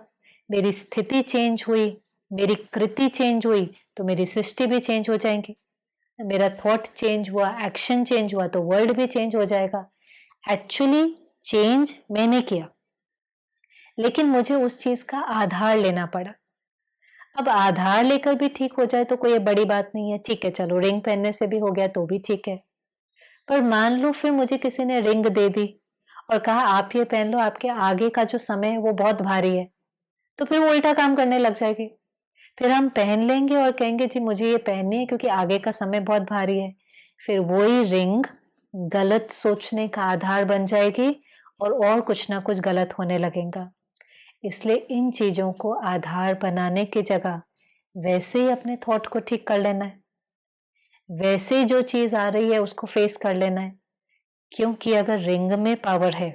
Speaker 1: मेरी स्थिति चेंज हुई, मेरी कृति चेंज हुई, तो मेरी सृष्टि भी चेंज हो जाएंगी। मेरा थॉट चेंज हुआ, एक्शन चेंज हुआ, तो वर्ल्ड भी चेंज हो जाएगा। एक्चुअली चेंज मैंने किया, लेकिन मुझे उस चीज का आधार लेना पड़ा। अब आधार लेकर भी ठीक हो जाए तो कोई बड़ी बात नहीं है, ठीक है चलो रिंग पहनने से भी हो गया तो भी ठीक है। पर मान लो फिर मुझे किसी ने रिंग दे दी और कहा आप ये पहन लो, आपके आगे का जो समय है वो बहुत भारी है, तो फिर वो उल्टा काम करने लग जाएगी। फिर हम पहन लेंगे और कहेंगे जी मुझे ये पहननी है क्योंकि आगे का समय बहुत भारी है। फिर वही रिंग गलत सोचने का आधार बन जाएगी और कुछ ना कुछ गलत होने लगेगा। इसलिए इन चीजों को आधार बनाने की जगह वैसे ही अपने थॉट को ठीक कर लेना है, वैसे ही जो चीज आ रही है उसको फेस कर लेना है। क्योंकि अगर रिंग में पावर है,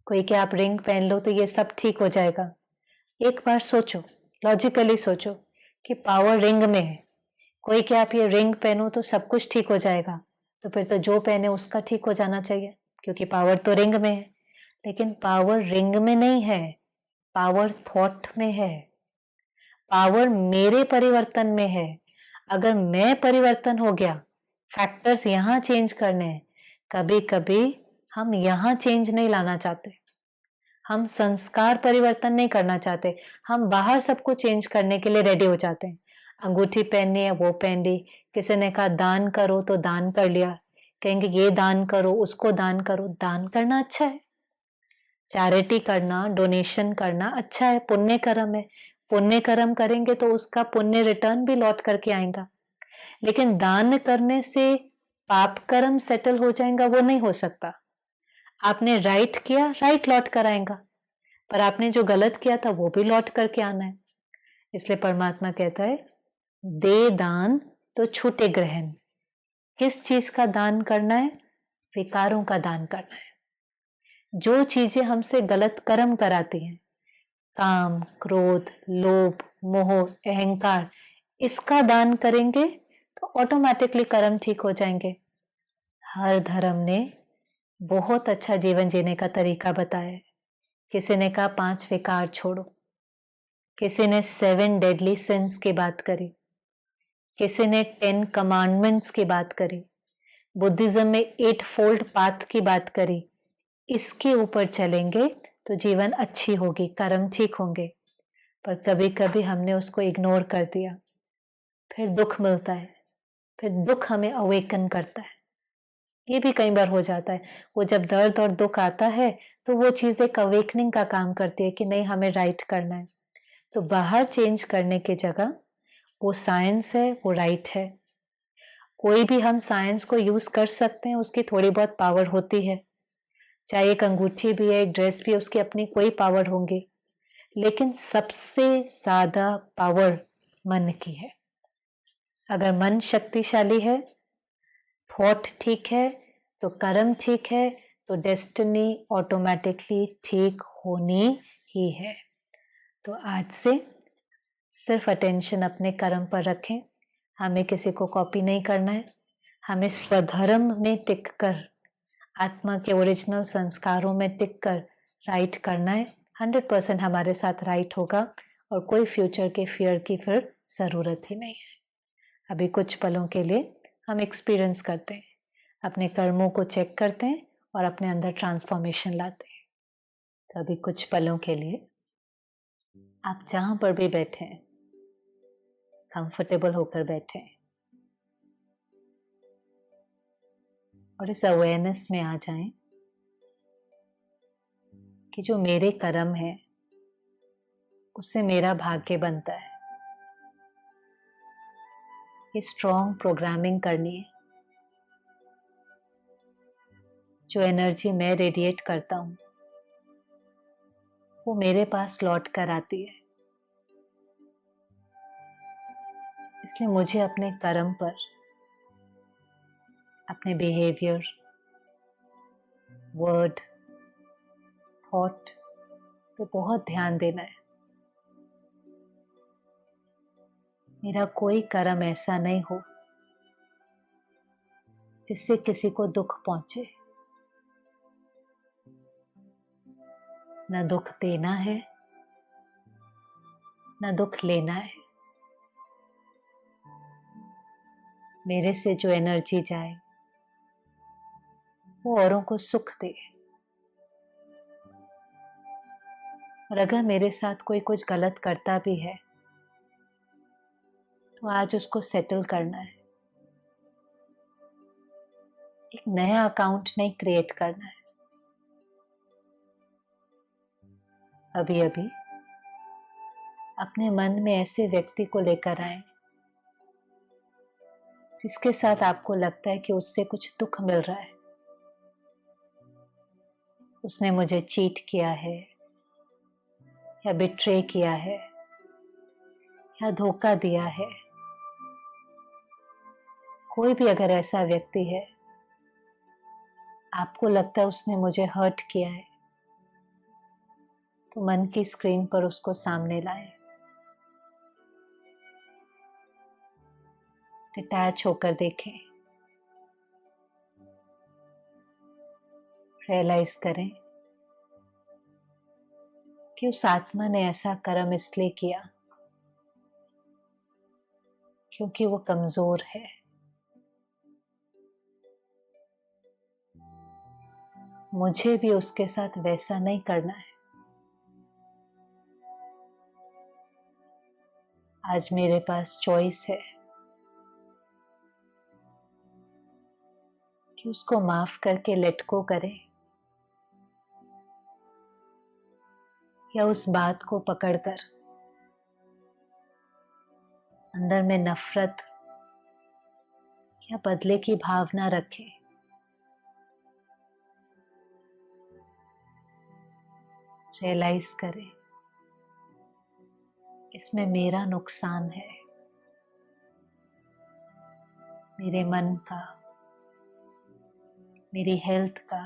Speaker 1: कोई क्या आप रिंग पहन लो तो ये सब ठीक हो जाएगा, एक बार सोचो, लॉजिकली सोचो कि पावर रिंग में है। कोई क्या आप ये रिंग पहनो तो सब कुछ ठीक हो जाएगा, तो फिर तो जो पहने उसका ठीक हो जाना चाहिए, क्योंकि पावर तो रिंग में है। लेकिन पावर रिंग में नहीं है, पावर थॉट में है, पावर मेरे परिवर्तन में है। अगर मैं परिवर्तन हो गया, फैक्टर्स यहां चेंज करने हैं। कभी कभी हम यहां चेंज नहीं लाना चाहते, हम संस्कार परिवर्तन नहीं करना चाहते, हम बाहर सबको चेंज करने के लिए रेडी हो जाते हैं। अंगूठी पहननी है वो पहन ली, किसी ने कहा दान करो तो दान कर लिया, कहेंगे ये दान करो उसको दान करो। दान करना अच्छा है, चैरिटी करना, डोनेशन करना अच्छा है, पुण्य कर्म है। पुण्य कर्म करेंगे तो उसका पुण्य रिटर्न भी लौट करके आएगा। लेकिन दान करने से पाप कर्म सेटल हो जाएगा, वो नहीं हो सकता। आपने राइट किया, राइट लौट कर आएगा, पर आपने जो गलत किया था वो भी लौट करके आना है। इसलिए परमात्मा कहता है दे दान तो छूटे ग्रहण। किस चीज का दान करना है? विकारों का दान करना है। जो चीजें हमसे गलत कर्म कराती हैं, काम, क्रोध, लोभ, मोह, अहंकार, इसका दान करेंगे तो ऑटोमेटिकली कर्म ठीक हो जाएंगे। हर धर्म ने बहुत अच्छा जीवन जीने का तरीका बताया है। किसी ने कहा 5 विकार छोड़ो, किसी ने 7 डेडली सिंस की बात करी, किसी ने 10 कमांडमेंट्स की बात करी, बुद्धिज्म में 8 फोल्ड पाथ की बात करी। इसके ऊपर चलेंगे तो जीवन अच्छी होगी, कर्म ठीक होंगे। पर कभी कभी हमने उसको इग्नोर कर दिया, फिर दुख मिलता है, फिर दुख हमें अवेकन करता है। ये भी कई बार हो जाता है। वो जब दर्द और दुख आता है तो वो चीज एक अवेकनिंग का काम करती है कि नहीं, हमें राइट करना है। तो बाहर चेंज करने की जगह वो साइंस है, वो राइट है। कोई भी हम साइंस को यूज कर सकते हैं, उसकी थोड़ी बहुत पावर होती है। चाहे एक अंगूठी भी है, एक ड्रेस भी है, उसकी अपनी कोई पावर होंगी, लेकिन सबसे ज्यादा पावर मन की है। अगर मन शक्तिशाली है, थॉट ठीक है, तो कर्म ठीक है, तो डेस्टिनी ऑटोमेटिकली ठीक होनी ही है। तो आज से सिर्फ अटेंशन अपने कर्म पर रखें। हमें किसी को कॉपी नहीं करना है, हमें स्वधर्म में टिक कर, आत्मा के ओरिजिनल संस्कारों में टिक कर राइट करना है। 100% हमारे साथ राइट होगा और कोई फ्यूचर के फियर की फिर जरूरत ही नहीं है। अभी कुछ पलों के लिए हम एक्सपीरियंस करते हैं, अपने कर्मों को चेक करते हैं और अपने अंदर ट्रांसफॉर्मेशन लाते हैं। तो अभी कुछ पलों के लिए आप जहां पर भी बैठे हैं, कंफर्टेबल होकर बैठे हैं और इस अवेयरनेस में आ जाएं कि जो मेरे कर्म है उससे मेरा भाग्य बनता है। ये स्ट्रॉन्ग प्रोग्रामिंग करनी है। जो एनर्जी मैं रेडिएट करता हूं वो मेरे पास लौट कर आती है। इसलिए मुझे अपने कर्म पर, अपने बिहेवियर, वर्ड, थॉट पे बहुत ध्यान देना है। मेरा कोई कर्म ऐसा नहीं हो जिससे किसी को दुख पहुंचे। न दुख देना है, न दुख लेना है। मेरे से जो एनर्जी जाए वो औरों को सुख दे। और अगर मेरे साथ कोई कुछ गलत करता भी है तो आज उसको सेटल करना है। एक नया अकाउंट नहीं क्रिएट करना है। अभी अभी अपने मन में ऐसे व्यक्ति को लेकर आए जिसके साथ आपको लगता है कि उससे कुछ दुख मिल रहा है। उसने मुझे चीट किया है या बिट्रे किया है या धोखा दिया है। कोई भी अगर ऐसा व्यक्ति है, आपको लगता है उसने मुझे हर्ट किया है, तो मन की स्क्रीन पर उसको सामने लाएं। डिटैच होकर देखें, रियलाइज करें कि उस आत्मा ने ऐसा कर्म इसलिए किया क्योंकि वो कमजोर है। मुझे भी उसके साथ वैसा नहीं करना है। आज मेरे पास चॉइस है कि उसको माफ करके लेट गो करें या उस बात को पकड़कर अंदर में नफरत या बदले की भावना रखें। रियलाइज करें इसमें मेरा नुकसान है, मेरे मन का, मेरी हेल्थ का,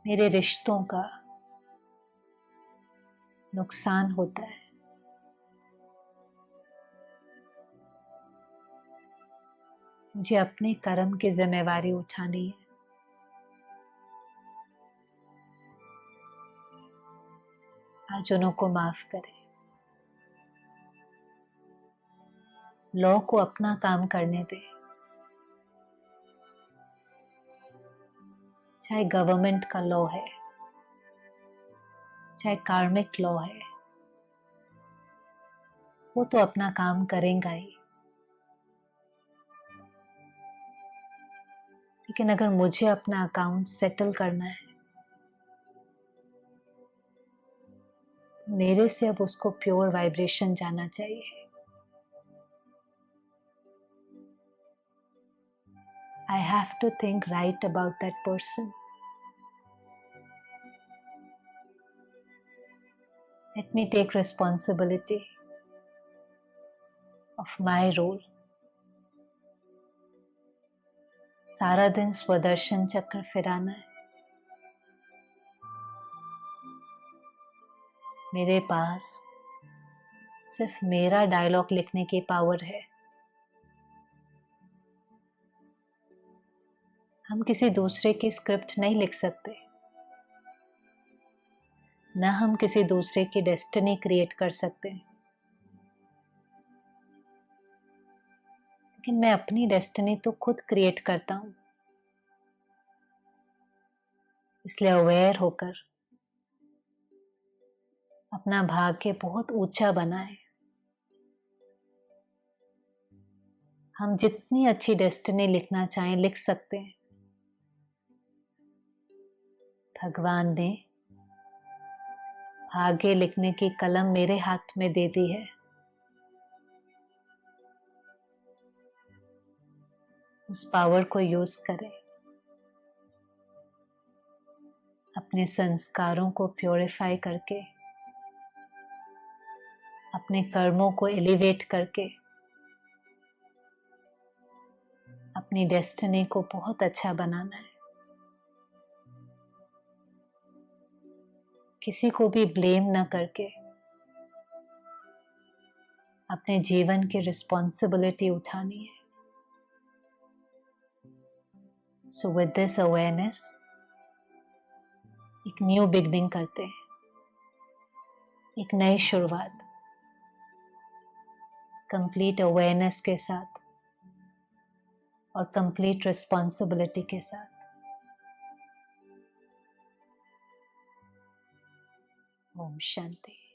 Speaker 1: मेरे रिश्तों का, नुकसान होता है। मुझे अपने कर्म की जिम्मेवारी उठानी है। आज उनको माफ करें। लॉ को अपना काम करने दें। चाहे गवर्नमेंट का लॉ है, चाहे कार्मिक लॉ है, वो तो अपना काम करेगा ही। लेकिन अगर मुझे अपना अकाउंट सेटल करना है तो मेरे से अब उसको प्योर वाइब्रेशन जाना चाहिए। I have to think right about that person. Let me take responsibility of my role. सारा दिन स्वदर्शन चक्र फिराना है। मेरे पास सिर्फ मेरा डायलॉग लिखने की पावर है। हम किसी दूसरे की स्क्रिप्ट नहीं लिख सकते, न हम किसी दूसरे की डेस्टिनी क्रिएट कर सकते। लेकिन मैं अपनी डेस्टिनी तो खुद क्रिएट करता हूं। इसलिए अवेयर होकर अपना भाग्य बहुत ऊंचा बनाए। हम जितनी अच्छी डेस्टिनी लिखना चाहें लिख सकते हैं। भगवान ने भाग्य लिखने की कलम मेरे हाथ में दे दी है। उस पावर को यूज करें। अपने संस्कारों को प्योरीफाई करके, अपने कर्मों को एलिवेट करके अपनी डेस्टिनी को बहुत अच्छा बनाना है। किसी को भी ब्लेम न करके अपने जीवन की रिस्पॉन्सिबिलिटी उठानी है। सो विद दिस अवेयरनेस एक न्यू बिगनिंग करते हैं, एक नई शुरुआत कंप्लीट अवेयरनेस के साथ और कंप्लीट रिस्पॉन्सिबिलिटी के साथ। ओम शांति।